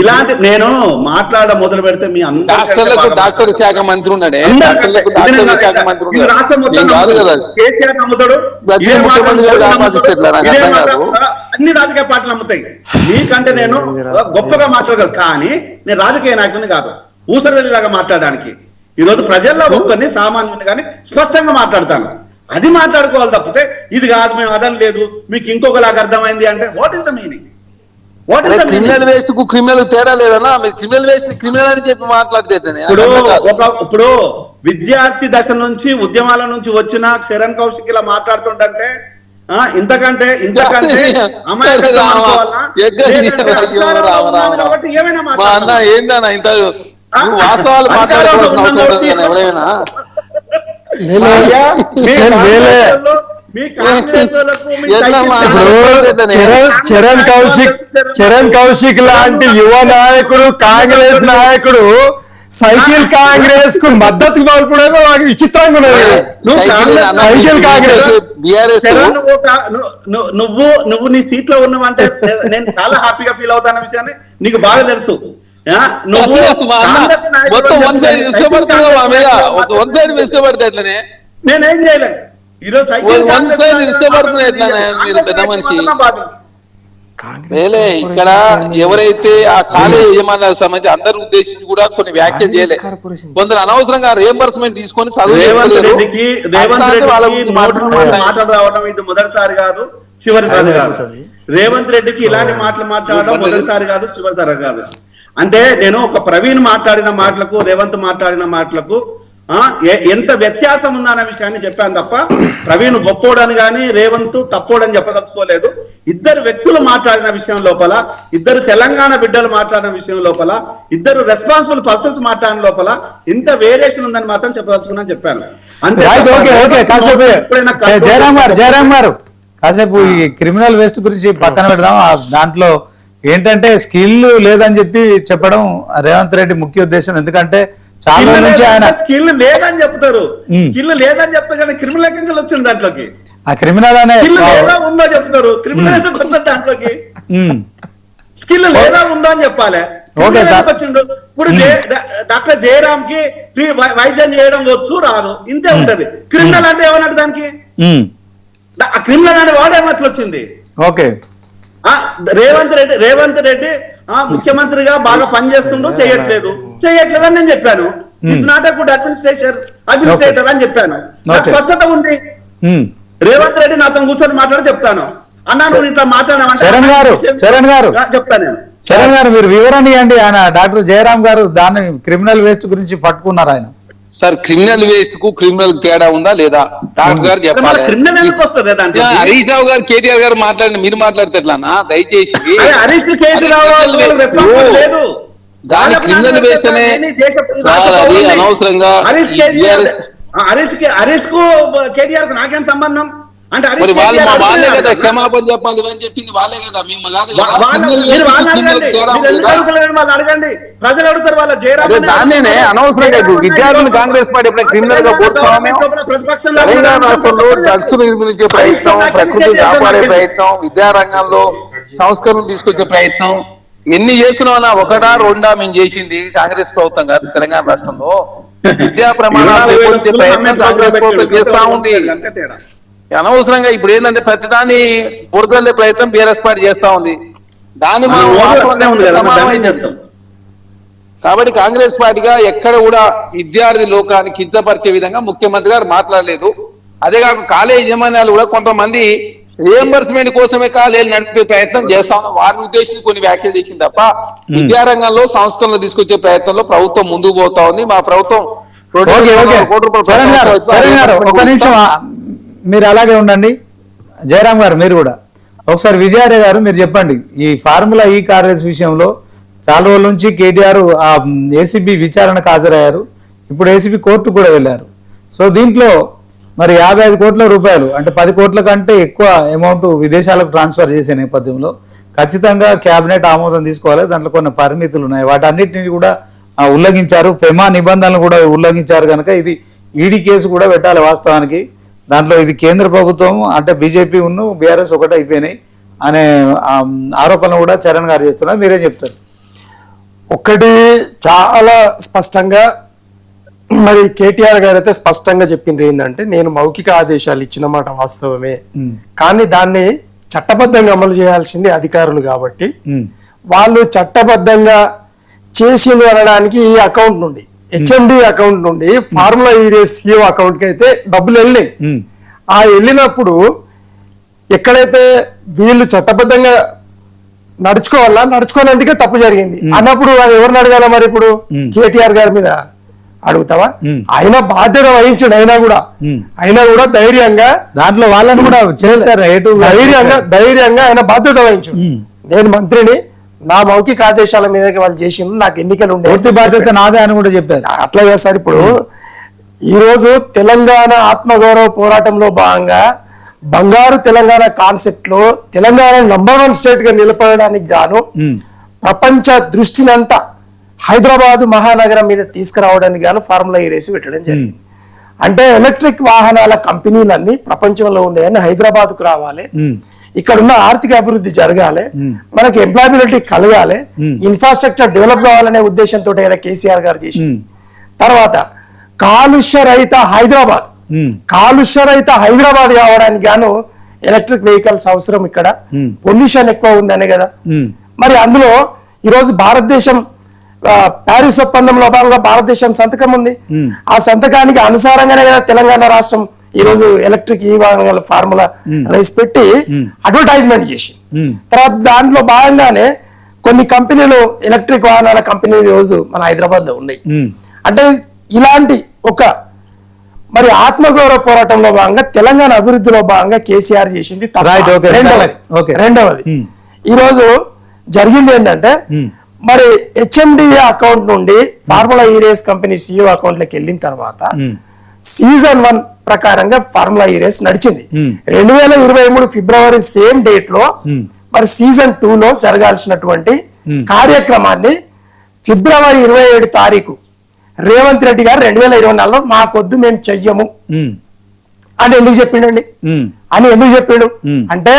ఇలాంటి నేను మాట్లాడ మొదలు పెడితే మీ డాక్టర్ శాఖ మంత్రి ఉన్నాడే, రాష్ట్రం మొత్తం కేసీఆర్ నమ్ముతాడు, అన్ని రాజకీయ పార్టీలు నమ్ముతాయి. నీకంటే నేను గొప్పగా మాట్లాడగలను, కానీ నేను రాజకీయ నాయకుని కాదు, ఊసరవెల్లిలాగా మాట్లాడడానికి. ఈ రోజు ప్రజల్లో ఒక్కరిని సామాన్యుని కానీ స్పష్టంగా మాట్లాడతాను. అది మాట్లాడుకోవాలి తప్పితే ఇది కాదు మేము అదని లేదు మీకు ఇంకొకలాగా అర్థమైంది అంటే what is the meaning? Criminal waste కు క్రిమినల్ తేడా లేదన్నా. మీరు క్రిమినల్ వేస్ట్ క్రిమినల్ అని చెప్పి మాట్లాడితే ఇప్పుడు విద్యార్థి దశ నుంచి ఉద్యమాల నుంచి వచ్చిన శరణ్ కౌశిక్ ఇలా మాట్లాడుతుంటే ఇంతకంటే కాబట్టి ఏమైనా ఏందన్నా ఇంత వాస్తవాలు మాట్లాడుకోవాల్సిన అవసరం ఎవరైనా మీ కాంగ్రెస్ వాళ్ళకు మీ ఎట్లా సైకిల్ చరణ్ కౌశిక్ లాంటి యువ నాయకుడు, కాంగ్రెస్ నాయకుడు సైకిల్ కాంగ్రెస్ కు మద్దతు పలుకుడేమో నాకు విచిత్రంగా ఉన్నది. సైకిల్ కాంగ్రెస్ చరణ్ నువ్వు నీ సీట్ లో ఉన్నావంటే నేను చాలా హ్యాపీగా ఫీల్ అవుతాన విషయాన్ని నీకు బాగా తెలుసు. నువ్వు నేనేం చేయలేదు ఈరోజు సైకిల్ లేలే ఇక్కడ ఎవరైతే ఆ కాలేజ్ యజమానులకు సంబంధించి అందరి ఉద్దేశించి కూడా కొన్ని వ్యాఖ్యలు చేయలేదు. కొందరు అనవసరంగా రియంబర్స్మెంట్ తీసుకొని రేవంత్ రెడ్డికి మాటలు రావడం ఇది మొదటిసారి కాదు, చివరిసారి కాదు. రేవంత్ రెడ్డికి ఇలాంటి మాటలు మాట్లాడడం మొదటిసారి కాదు, చివరిసారి కాదు. అంటే నేను ఒక ప్రవీణ్ మాట్లాడిన మాటలకు రేవంత్ మాట్లాడిన మాటలకు ఎంత వ్యత్యాసం ఉందన్న విషయాన్ని చెప్పాను తప్ప ప్రవీణ్ గొప్పోడని కానీ రేవంత్ తప్పోడని చెప్పదలుచుకోలేదు. ఇద్దరు వ్యక్తులు మాట్లాడిన విషయం లోపల, ఇద్దరు తెలంగాణ బిడ్డలు మాట్లాడిన విషయం లోపల, ఇద్దరు రెస్పాన్సిబుల్ పర్సన్స్ మాట్లాడిన లోపల ఇంత వేరియేషన్ ఉందని మాత్రం చెప్పదలుచుకున్నా చెప్పాను. అంతే. జయరాం గారు కాసేపు ఈ క్రిమినల్ వేస్ట్ గురించి పక్కన పెడదాం. దాంట్లో ఏంటంటే స్కిల్ లేదని చెప్పి చెప్పడం రేవంత్ రెడ్డి ముఖ్య ఉద్దేశం. ఎందుకంటే చాలా నుంచి ఆయన స్కిల్ లేదని చెప్తారు, స్కిల్ లేదని చెప్తారు కానీ క్రిమినల్ ఎక్కడి నుంచి వచ్చింది దాంట్లోకి? ఆ క్రిమినల్ అనే లేదా ఉందో చెప్తారు, క్రిమినల్ ఎందుకు వస్తుంది దాంట్లోకి? స్కిల్ లేదా ఉందో అని చెప్పాలి. వచ్చిండు ఇప్పుడు డాక్టర్ జయరామ్ కి వైద్యం చేయడం వచ్చు రాదు, ఇంతే ఉంటది. క్రిమినల్ అంటే ఏమన్నట్టు దానికి? ఆ క్రిమినల్ అంటే వాడేమట్లు వచ్చింది? ఓకే. రేవంత్ రెడ్డి ముఖ్యమంత్రిగా బాగా పనిచేస్తుండో చేయట్లేదు అని నేను చెప్పాను. It's not a good administrator అని చెప్పాను. నాకు స్పష్టత ఉంది. రేవంత్ రెడ్డి నాతో కూర్చొని మాట్లాడి చెప్తాను. అన్నా నువ్వు ఇట్లా మాట్లాడామంటే చెప్తాను నేను. చరణ్ గారు మీరు వివరణ ఇవ్వండి. ఆయన డాక్టర్ జయరామ్ గారు దాన్ని క్రిమినల్ వేస్ట్ గురించి పట్టుకున్నారు. ఆయన సార్ క్రిమినల్ వేస్ట్ కు క్రిమినల్ తేడా ఉందా లేదా డాక్టర్ గారు చెప్పాలి. హరీష్ రావు గారు కేటీఆర్ గారు మాట్లాడిన మీరు మాట్లాడితే ఎట్లానా? దయచేసి దాని క్రిమినల్ వేస్ట్ అనే సార్ అది అనవసరంగా హరీష్ కు కేటీఆర్ కు నాకేం సంబంధం? అంటే వాళ్ళే కదా క్షమాపణ చెప్పాలి అని చెప్పింది వాళ్ళే కదా. మేము అడగండి, ప్రజలు అడుగుతారు. వాళ్ళ జయరామ్ దాన్నే అనవసరంగా విద్యార్థులు కాంగ్రెస్ పార్టీ ఎప్పుడైనా క్రిమినల్ గా రాష్ట్రంలో డ్రగ్స్ నిర్మించే ప్రయత్నం, ప్రకృతిని కాపాడే ప్రయత్నం, విద్యారంగంలో సంస్కరణలు తీసుకొచ్చే ప్రయత్నం ఎన్ని చేస్తున్నామన్నా ఒకటా రెండా మేము చేసింది కాంగ్రెస్ ప్రభుత్వం కాదు. తెలంగాణ రాష్ట్రంలో విద్యా ప్రమాణాలు ప్రయత్నం కాంగ్రెస్ ప్రభుత్వం చేస్తా ఉంది. అనవసరంగా ఇప్పుడు ఏంటంటే ప్రతిదాన్ని బురదల్లే ప్రయత్నం బీఆర్ఎస్ పార్టీ చేస్తా ఉంది. దాన్ని మనం కాబట్టి కాంగ్రెస్ పార్టీగా ఎక్కడ కూడా విద్యార్థి లోకాన్ని కించపరిచే విధంగా ముఖ్యమంత్రి గారు మాట్లాడలేదు. అదే కాక కాలేజ్ యజమాన్యాలు కూడా కొంతమంది రియంబర్స్మెంట్ కోసమే కాలేజీలు నడిపే ప్రయత్నం చేస్తా ఉన్నాం. వారిని ఉద్దేశించి కొన్ని వ్యాఖ్యలు చేసింది తప్ప విద్యారంగంలో సంస్కరణలు తీసుకొచ్చే ప్రయత్నంలో ప్రభుత్వం ముందుకు పోతా ఉంది. మా ప్రభుత్వం ఒక నిమిషం మీరు అలాగే ఉండండి. జయరామ్ గారు మీరు కూడా ఒకసారి విజయారే గారు మీరు చెప్పండి. ఈ ఫార్ములా ఈ కార్యస్ విషయంలో చాలా రోజుల నుంచి కేటీఆర్ ఏసీబీ విచారణకు హాజరయ్యారు. ఇప్పుడు ఏసీబీ కోర్టు కూడా వెళ్ళారు. సో దీంట్లో మరి 55 కోట్ల రూపాయలు అంటే 10 కోట్ల కంటే ఎక్కువ అమౌంట్ విదేశాలకు ట్రాన్స్ఫర్ చేసే నేపథ్యంలో ఖచ్చితంగా కేబినెట్ ఆమోదం తీసుకోవాలి. దాంట్లో కొన్ని పరిమితులు ఉన్నాయి. వాటన్నిటిని కూడా ఉల్లంఘించారు. ఫెమా నిబంధనలు కూడా ఉల్లంఘించారు కనుక ఇది ఈడీ కేసు కూడా పెట్టాలి. వాస్తవానికి దాంట్లో ఇది కేంద్ర ప్రభుత్వం అంటే బీజేపీ ఉన్ను బీఆర్ఎస్ ఒకటి అయిపోయినాయి అనే ఆరోపణలు కూడా చరణ్ గారు చేస్తున్నారు. మీరేం చెప్తారు? ఒకటి చాలా స్పష్టంగా మరి కేటీఆర్ గారు అయితే స్పష్టంగా చెప్పిండ్రు ఏంటంటే నేను మౌఖిక ఆదేశాలు ఇచ్చిన మాట వాస్తవమే, కానీ దాన్ని చట్టబద్ధంగా అమలు చేయాల్సింది అధికారులు కాబట్టి వాళ్ళు చట్టబద్ధంగా చేసిండు అనడానికి ఈ అకౌంట్ నుండి హెచ్ఎండి అకౌంట్ నుండి ఫార్ములా సిఓ అకౌంట్ కి అయితే డబ్బులు వెళ్ళినాయి. ఆ వెళ్ళినప్పుడు ఎక్కడైతే వీళ్ళు చట్టబద్ధంగా నడుచుకోవాలా నడుచుకోనందుకే తప్పు జరిగింది అన్నప్పుడు ఎవరిని అడగాల? మరి ఇప్పుడు కేటీఆర్ గారి మీద అడుగుతావా? ఆయన బాధ్యత వహించడు. అయినా కూడా ధైర్యంగా దాంట్లో వాళ్ళని కూడా ధైర్యంగా ఆయన బాధ్యత వహించు. నేను మంత్రిని, నా మౌఖిక ఆదేశాల మీద వాళ్ళు చేసిండ్రు, నాకు ఎన్నికలు ఉండే పూర్తి బాధ్యత నాదే అని కూడా చెప్పారు. అట్లా చేస్తారు. ఇప్పుడు ఈ రోజు తెలంగాణ ఆత్మగౌరవ పోరాటంలో భాగంగా బంగారు తెలంగాణ కాన్సెప్ట్ లో తెలంగాణ #1 స్టేట్ గా నిలబడడానికి గాను ప్రపంచ దృష్టినంతా హైదరాబాద్ మహానగరం మీద తీసుకురావడానికి గాను ఫార్ములా ఈ రేసు పెట్టడం జరిగింది. అంటే ఎలక్ట్రిక్ వాహనాల కంపెనీలన్నీ ప్రపంచంలో ఉన్నాయని హైదరాబాద్కు రావాలి, ఇక్కడున్న ఆర్థిక అభివృద్ధి జరగాలి, మనకి ఎంప్లాయబిలిటీ కలగాలి, ఇన్ఫ్రాస్ట్రక్చర్ డెవలప్ కావాలనే ఉద్దేశంతో ఏదో కేసీఆర్ గారు చేసింది. తర్వాత కాలుష్య రహిత హైదరాబాద్ కావడానికి గాను ఎలక్ట్రిక్ వెహికల్స్ అవసరం. ఇక్కడ పొల్యూషన్ ఎక్కువ ఉందనే కదా. మరి అందులో ఈరోజు భారతదేశం ప్యారిస్ ఒప్పందంలో భాగంగా భారతదేశం సంతకం ఉంది. ఆ సంతకానికి అనుసారంగానే కదా తెలంగాణ రాష్ట్రం ఈ రోజు ఎలక్ట్రిక్ ఈ వాహనాల ఫార్ములా రైస్ పెట్టి అడ్వర్టైజ్మెంట్ చేసి, తర్వాత దాంట్లో భాగంగానే కొన్ని కంపెనీలు ఎలక్ట్రిక్ వాహనాల కంపెనీలు ఈ రోజు మన హైదరాబాద్ లో ఉన్నాయి. అంటే ఇలాంటి ఒక మరి ఆత్మగౌరవ పోరాటంలో భాగంగా తెలంగాణ అభివృద్ధిలో భాగంగా కేసీఆర్ చేసింది. రెండవది ఈ రోజు జరిగింది ఏంటంటే మరి హెచ్ఎండిఏ అకౌంట్ నుండి ఫార్ములా ఈ రేస్ కంపెనీ సిఇఓ అకౌంట్ లోకి వెళ్ళిన తర్వాత సీజన్ 1 ప్రకారంగా ఫార్ములా ఈ రేస్ నడిచింది. 2023 ఫిబ్రవరి సేమ్ డేట్ లో మరి సీజన్ 2 లో జరగాల్సినటువంటి కార్యక్రమాన్ని ఫిబ్రవరి 27 తారీఖు రేవంత్ రెడ్డి గారు 2024లో మాకొద్దు మేము చెయ్యము అని ఎందుకు చెప్పిండండి? అంటే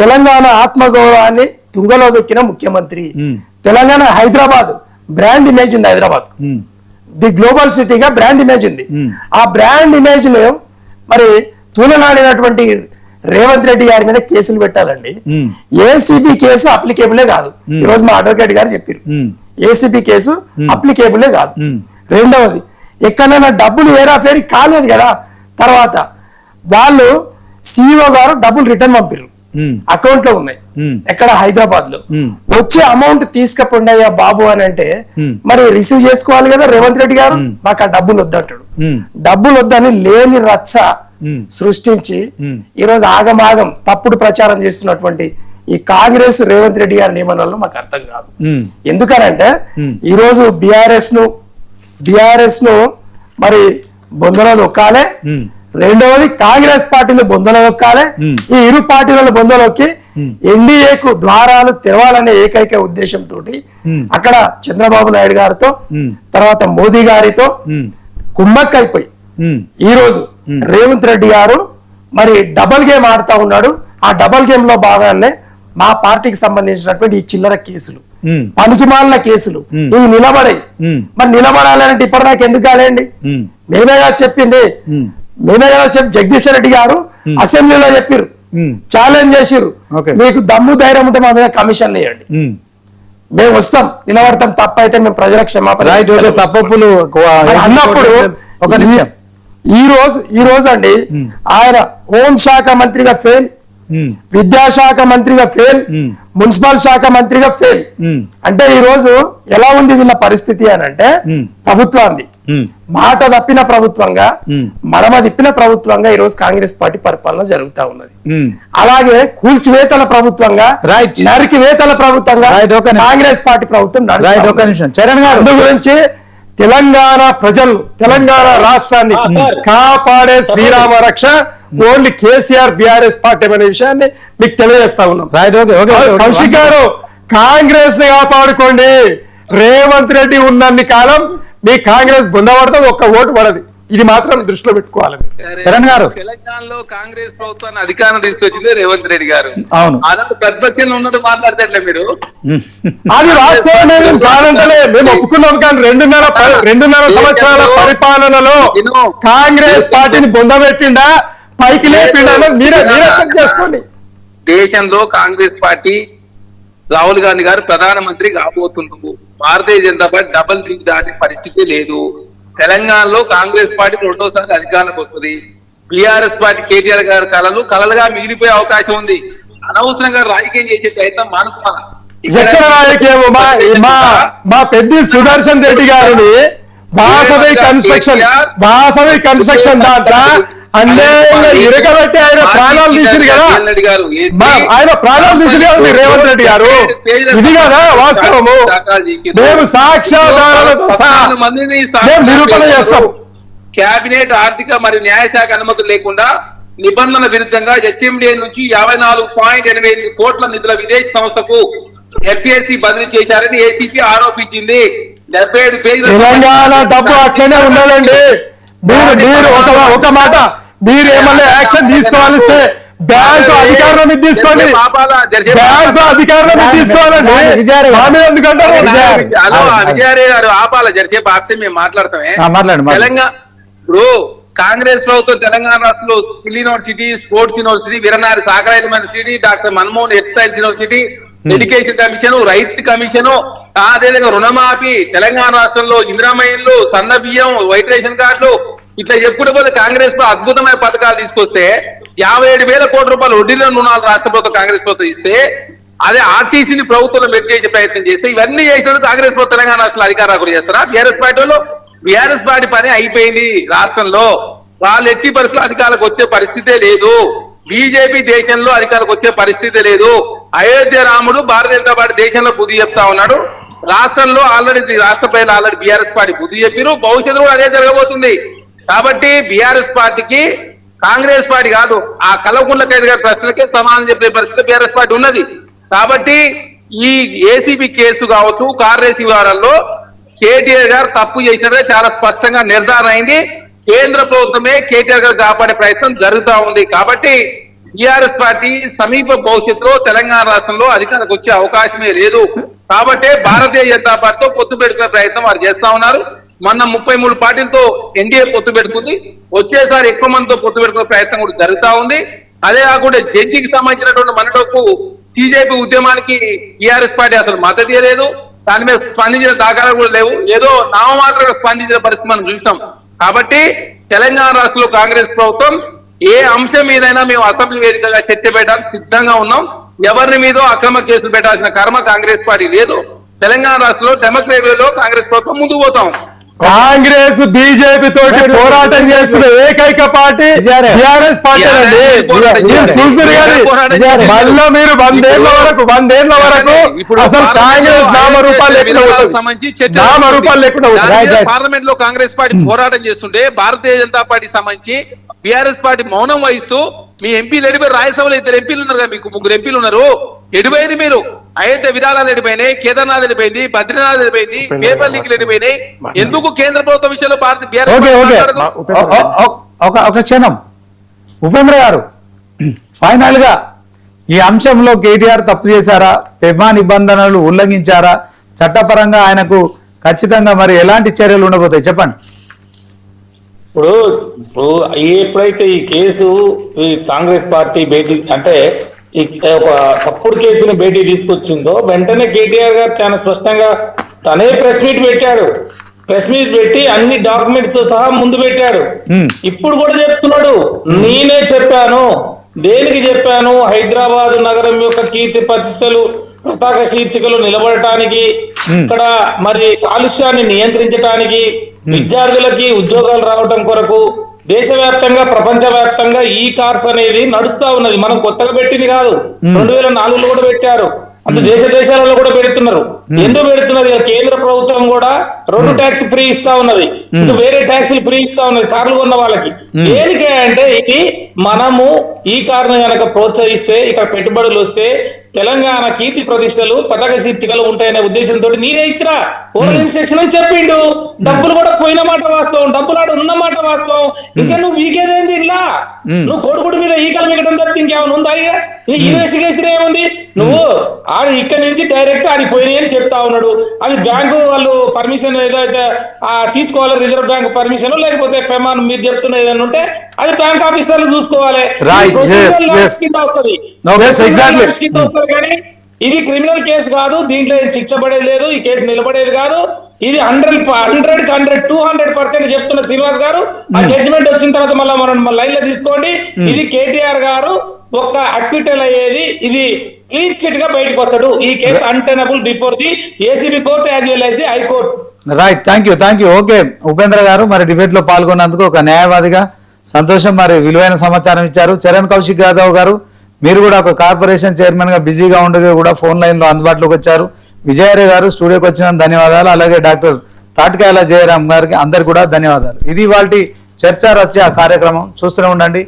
తెలంగాణ ఆత్మగౌరవాన్ని తుంగలో దొక్కిన ముఖ్యమంత్రి. తెలంగాణ హైదరాబాద్ బ్రాండ్ ఇమేజ్ ఉంది, హైదరాబాద్ ది గ్లోబల్ సిటీగా బ్రాండ్ ఇమేజ్ ఉంది. ఆ బ్రాండ్ ఇమేజ్ ను మరి తూలనాడినటువంటి రేవంత్ రెడ్డి గారి మీద కేసులు పెట్టాలండి. ఏసీబీ కేసు అప్లికేబులే కాదు. ఈ రోజు మా అడ్వకేట్ గారు చెప్పారు ఏసీబీ కేసు అప్లికేబులే కాదు. రెండవది ఎక్కడైనా డబ్బులు ఏరాఫేరీ కాలేదు కదా. తర్వాత వాళ్ళు సిఇఓ గారు డబ్బులు రిటర్న్ పంపిర్రు, అకౌంట్ లో ఉన్నాయి ఎక్కడ హైదరాబాద్ లో. వచ్చే అమౌంట్ తీసుకపోండియా బాబు అని అంటే మరి రిసీవ్ చేసుకోవాలి కదా రేవంత్ రెడ్డి గారు. మాకు ఆ డబ్బులు వద్దంటాడు. డబ్బులు వద్దని లేని రచ్చ సృష్టించి ఈరోజు ఆగమాగం తప్పుడు ప్రచారం చేస్తున్నటువంటి ఈ కాంగ్రెస్ రేవంత్ రెడ్డి గారి నియమనాల్లో మాకు అర్థం కాదు. ఎందుకనంటే ఈరోజు బిఆర్ఎస్ ను మరి బొందలో నొక్కాలి. రెండవది కాంగ్రెస్ పార్టీని బొందలో నొక్కాలి. ఈ ఇరు పార్టీలను బొందలోకి ఎన్డీఏకు ద్వారాలు తెరవాలనే ఏకైక ఉద్దేశంతో అక్కడ చంద్రబాబు నాయుడు గారితో తర్వాత మోదీ గారితో కుమ్మక్కైపోయి ఈ రోజు రేవంత్ రెడ్డి గారు మరి డబల్ గేమ్ ఆడుతా ఉన్నాడు. ఆ డబల్ గేమ్ లో భాగాన్నే మా పార్టీకి సంబంధించినటువంటి ఈ చిల్లర కేసులు, పనికిమాలిన కేసులు ఇవి నిలబడాయి. మరి నిలబడాలంటే ఇప్పటిదాకా ఎందుకు కాలేండి? మేమే చెప్పింది, జగదీశ్వర్ రెడ్డి గారు అసెంబ్లీలో చెప్పారు, ఛాలెంజ్ చేసిర్రు, మీకు దమ్ము ధైర్యం ఉంటే మా మీద కమిషన్ వేయండి, మేము వస్తాం, నిలబడతాం, తప్పైతే మేము ప్రజల క్షమాపణ తప్పులు అన్నప్పుడు ఈ రోజు అండి ఆయన హోంశాఖ మంత్రిగా ఫెయిల్, విద్యాశాఖ మంత్రిగా ఫెయిల్, మున్సిపల్ శాఖ మంత్రిగా ఫెయిల్. అంటే ఈ రోజు ఎలా ఉంది వీళ్ళ పరిస్థితి అని అంటే ప్రభుత్వాన్ని మాట తప్పిన ప్రభుత్వంగా, మడమ తిప్పిన ప్రభుత్వంగా ఈ రోజు కాంగ్రెస్ పార్టీ పరిపాలన జరుగుతా ఉన్నది. అలాగే కూల్చివేతల ప్రభుత్వంగా, నరికివేతల ప్రభుత్వంగా కాంగ్రెస్ పార్టీ ప్రభుత్వం అందు గురించి తెలంగాణ ప్రజలు, తెలంగాణ రాష్ట్రాన్ని కాపాడే శ్రీరామ రక్ష ఓన్లీ కేసీఆర్ బిఆర్ఎస్ పార్టీ అనే విషయాన్ని మీకు తెలియజేస్తా ఉన్నాం. కౌశిక్ గారు, కాంగ్రెస్ ని కాపాడుకోండి. రేవంత్ రెడ్డి ఉన్నన్ని కాలం మీ కాంగ్రెస్ బొందపడుతుంది, ఒక్క ఓటు పడదు. ఇది మాత్రం దృష్టిలో పెట్టుకోవాలి. చరణ్ గారు, తెలంగాణలో కాంగ్రెస్ ప్రభుత్వాన్ని అధికారం తీసుకొచ్చింది రేవంత్ రెడ్డి గారు. అవును, అలాంటి ప్రతిపక్షంలో ఉన్నట్టు మాట్లాడితే మీరు అది వాస్తవం. మేము కాదంటలే, మేము ఒప్పుకున్నాం. కానీ 2.5 సంవత్సరాల పరిపాలనలో కాంగ్రెస్ పార్టీని బొందబెట్టిండా, పైకి లేపిండా మీరే చెక్ చేసుకోండి. దేశంలో కాంగ్రెస్ పార్టీ రాహుల్ గాంధీ గారు ప్రధానమంత్రి కాబోతున్నారు. Bharatiya Janata party double three దాటే పరిస్థితి లేదు. తెలంగాణలో కాంగ్రెస్ పార్టీ రెండోసారి అధికారంలోకి వస్తుంది. బీఆర్ఎస్ పార్టీ కేటీఆర్ గారి కలలుగా మిగిలిపోయే అవకాశం ఉంది. అనవసరంగా రాజకీయం చేసే ప్రయత్నం మానుకోవాలి. ఎక్కడ రాజకీయం? మా పెద్ద సుదర్శన్ రెడ్డి గారిని వాసవి కన్స్ట్రక్షన్ దాంట్లో అన్యాయంగా ఇరగబెట్టి ఆయన ప్రాణాలు తీసింది కదా, ఆయన ప్రాణాలు తీసింది కదా రేవంత్ రెడ్డి గారు. ఇది కదా వాస్తవము. మేము సాక్ష్యాధారాలతో నిరూపణ చేస్తాం. కేబినెట్ ఆర్థిక మరియు న్యాయశాఖ అనుమతులు లేకుండా నిబంధన విరుద్ధంగా హెచ్ఎండిఏ నుంచి 54.88 కోట్ల నిధుల విదేశీ సంస్థకు ఎఫ్ఏసి బదిలీ చేశారని ఏసీపీ ఆరోపించింది. 77 పేజీల తెలంగాణ డబ్బు అట్లనే ఉన్నదండి. మీరు ఒక మాట మీరు ఏమన్నా యాక్షన్ తీసుకోవాలిస్తే బ్యాంకు అధికారుల మీద తీసుకోండి, బ్యాంకు అధికారుల మీద తీసుకోవాలండి. విజయారే గారు ఆపాల జరిసేపు ఆపితే మేము మాట్లాడతామే. తెలంగాణ ఇప్పుడు కాంగ్రెస్ ప్రభుత్వం తెలంగాణ రాష్ట్రంలో skill university, sports university, Veeranari Sagar university, doctor Manmohan excise university, education commission, రైతు కమిషన్, అదేవిధంగా రుణమాఫీ, తెలంగాణ రాష్ట్రంలో ఇందిరామయిన్లు, సన్న బియ్యం, వైట్ రేషన్ కార్డులు, ఇట్లా చెప్పుకుంటే పోతే కాంగ్రెస్ అద్భుతమైన పథకాలు తీసుకొస్తే 57,000 కోట్ల రూపాయలు వడ్డీలో రుణాలు రాష్ట్ర ప్రభుత్వం కాంగ్రెస్ ప్రభుత్వం ఇస్తే అదే ఆర్టీసీని ప్రభుత్వంలో మెట్టి చేసే ప్రయత్నం చేస్తే ఇవన్నీ చేసినప్పుడు కాంగ్రెస్ ప్రభుత్వం తెలంగాణ రాష్ట్రంలో అధికారులు చేస్తారా? బీఆర్ఎస్ పార్టీ వాళ్ళు బీఆర్ఎస్ పార్టీ పని అయిపోయింది రాష్ట్రంలో. వాళ్ళు ఎట్టి పరిస్థితుల్లో అధికారులకు వచ్చే పరిస్థితే లేదు. బీజేపీ దేశంలో అధికారులకు వచ్చే పరిస్థితి లేదు. అయోధ్య రాముడు భారతీయ జనతా పార్టీ దేశంలో బుద్ధి చెప్తా ఉన్నాడు. రాష్ట్రంలో ఆల్రెడీ రాష్ట్ర ప్రజలు ఆల్రెడీ బీఆర్ఎస్ పార్టీ బుద్ధి చెప్పారు. భవిష్యత్తు కూడా అదే జరగబోతుంది. కాబట్టి బీఆర్ఎస్ పార్టీకి కాంగ్రెస్ పార్టీ కాదు, ఆ కల్వకుంట్ల ఖైదీ గారి ప్రశ్నలకే సమాధానం చెప్పే పరిస్థితి బీఆర్ఎస్ పార్టీ ఉన్నది. కాబట్టి ఈ ఏసీబీ కేసు కావచ్చు, కార్ రేసింగ్ వ్యవహారంలో కేటీఆర్ గారు తప్పు చేసినట్టే చాలా స్పష్టంగా నిర్ధారణ అయింది. కేంద్ర ప్రభుత్వమే కేటీఆర్ గారు కాపాడే ప్రయత్నం జరుగుతూ ఉంది. కాబట్టి బీఆర్ఎస్ పార్టీ సమీప భవిష్యత్తులో తెలంగాణ రాష్ట్రంలో అధికారకు వచ్చే అవకాశమే లేదు. కాబట్టి భారతీయ జనతా పార్టీతో పొత్తు పెట్టుకునే ప్రయత్నం వారు చేస్తా ఉన్నారు. మొన్న 33 పార్టీలతో ఎన్డీఏ పొత్తు పెట్టుకుంది. వచ్చేసారి ఎక్కువ మందితో పొత్తు పెట్టుకునే ప్రయత్నం కూడా జరుగుతా ఉంది. అదే కాకుండా జడ్జికి సంబంధించినటువంటి మనకు సిజేపీ ఉద్యమానికి టీఆర్ఎస్ పార్టీ అసలు మద్దతు ఇవ్వలేదు. దాని మీద స్పందించిన దాఖలాలు కూడా లేవు. ఏదో నామమాత్రంగా స్పందించిన పరిస్థితి మనం చూసినాం. కాబట్టి తెలంగాణ రాష్ట్రంలో కాంగ్రెస్ ప్రభుత్వం ఏ అంశం మీదైనా మేము అసెంబ్లీ వేదికగా చర్చ పెట్టడానికి సిద్ధంగా ఉన్నాం. ఎవరిని మీదో అక్రమ కేసులు పెట్టాల్సిన కర్మ కాంగ్రెస్ పార్టీ లేదు. తెలంగాణ రాష్ట్రంలో డెమోక్రసీ వేలో కాంగ్రెస్ ప్రభుత్వం ముందుకు పోతాం. కాంగ్రెస్ బీజేపీ తోటి పోరాటం చేస్తున్న ఏకైక పార్టీ టీఆర్ఎస్ పార్టీ అండి. చూస్తారు కానీ మళ్ళీ మీరు 100 ఏళ్ల వరకు అసలు కాంగ్రెస్ నామరూపాలు లేకుండా పార్లమెంట్ లో కాంగ్రెస్ పార్టీ పోరాటం చేస్తుంటే భారతీయ జనతా పార్టీ సంబంధించి బీఆర్ఎస్ పార్టీ మౌనం వహిస్తూ మీ ఎంపీలు ఎడిపోయి రాజ్యసభలో 2 ఎంపీలు ఉన్నారు కదా, మీకు 3 ఎంపీలు ఉన్నారు. ఎడిపోయింది మీరు. అయితే విరాళాలు ఎడిపోయినాయి, కేదార్నాథ్ ఎడిపోయింది, బద్రీనాథ్ ఎడిపోయింది, పేపర్ లీక్లు ఎడిపోయినాయి. ఎందుకు కేంద్ర ప్రభుత్వ విషయంలో ఒక క్షణం ఉపేంద్ర గారు, ఫైనల్ గా ఈ అంశంలో కేటీఆర్ తప్పు చేశారా, పెమా నిబంధనలు ఉల్లంఘించారా, చట్టపరంగా ఆయనకు ఖచ్చితంగా మరి ఎలాంటి చర్యలు ఉండబోతాయి చెప్పండి. ఇప్పుడు ఎప్పుడైతే ఈ కేసు ఈ కాంగ్రెస్ పార్టీ భేటీ అంటే ఒక తప్పుడు కేసుని భేటీ తీసుకొచ్చిందో వెంటనే కేటీఆర్ గారు చాలా స్పష్టంగా తనే ప్రెస్ మీట్ పెట్టాడు. ప్రెస్ మీట్ పెట్టి అన్ని డాక్యుమెంట్స్ తో సహా ముందు పెట్టాడు. ఇప్పుడు కూడా చెప్తున్నాడు, నేనే చెప్పాను. దేనికి చెప్పాను? హైదరాబాద్ నగరం యొక్క కీర్తి ప్రతిష్టలు పతాక శీర్షికలు నిలబడటానికి, ఇక్కడ మరి కాలుష్యాన్ని నియంత్రించడానికి, విద్యార్థులకి ఉద్యోగాలు రావటం కొరకు దేశవ్యాప్తంగా ప్రపంచవ్యాప్తంగా ఈ కార్స్ అనేది నడుస్తా ఉన్నది. మనం కొత్తగా పెట్టింది కాదు, 2004లో కూడా పెట్టారు. అంటే దేశాలలో కూడా పెడుతున్నారు. ఎందుకు పెడుతున్నది? కేంద్ర ప్రభుత్వం కూడా 2 ట్యాక్స్ ఫ్రీ ఇస్తా ఉన్నది, ఇంకా వేరే ట్యాక్సులు ఫ్రీ ఇస్తా ఉన్నది కార్లు కొన్న వాళ్ళకి. దేనికే అంటే ఇది మనము ఈ కారును కనుక ప్రోత్సహిస్తే ఇక్కడ పెట్టుబడులు వస్తే తెలంగాణ కీర్తి ప్రతిష్టలు పతాక శీర్షికలు ఉంటాయనే ఉద్దేశంతో నేనే ఇచ్చిన ఓరల్ ఇన్స్ట్రక్షన్ అని చెప్పిండు. డబ్బులు కూడా పోయిన మాట వాస్తవం, డబ్బులు ఆడు ఉన్న మాట వాస్తవం. ఇంకా నువ్వు వీకేదేంది ఇలా? నువ్వు కొడుకుడి మీద ఈకలు మిగడం తప్పితే ఇంకేమైనా ఉందా? ఇన్వెస్టిగేషన్ ఏముంది? నువ్వు ఆడు ఇక్కడ నుంచి డైరెక్ట్ ఆడికి పోయినాయి అని చెప్తా ఉన్నాడు. అది బ్యాంకు వాళ్ళు పర్మిషన్ ఏదైతే తీసుకోవాలి, రిజర్వ్ బ్యాంక్ పర్మిషన్, లేకపోతే ఫెమాన్ మీరు చెప్తున్న ఏదైనా ఉంటే అది బ్యాంక్ ఆఫీసర్లు చూసుకోవాలి. కానీ ఇది క్రిమినల్ కేసు కాదు, దీంట్లో శిక్ష పడేది లేదు, ఈ కేసు నిలబడేది కాదు. ఇది 100% 200% చెప్తున్న శ్రీనివాస్ గారు. ఆ జడ్జిమెంట్ వచ్చిన తర్వాత మళ్ళీ మనం లైన్ లో తీసుకోండి. ఇది కేటీఆర్ గారు ఒక అక్విటల్ అయ్యేది, ఇది క్లీన్ చిట్ గా బయటకు వస్తాడు. ఈ case untenable before the ACB court as well as the high court. Right, thank you. Okay Upendra గారు, మరి డిబేట్ లో పాల్గొన్నందుకు ఒక న్యాయవాదిగా సంతోషం. మరి విలువైన సమాచారం ఇచ్చారు. చరణ్ కౌశిక్ యాదవ్ గారు, మీరు కూడా ఒక కార్పొరేషన్ చైర్మన్ గా బిజీగా ఉండగా కూడా ఫోన్ లైన్ లో అందుబాటులోకి వచ్చారు. విజయారే గారు స్టూడియోకి వచ్చిన ధన్యవాదాలు. అలాగే డాక్టర్ తాటికాయల జయరామ్ గారికి అందరు కూడా ధన్యవాదాలు. ఇది వాటి చర్చా రచ కార్యక్రమం. చూస్తూనే ఉండండి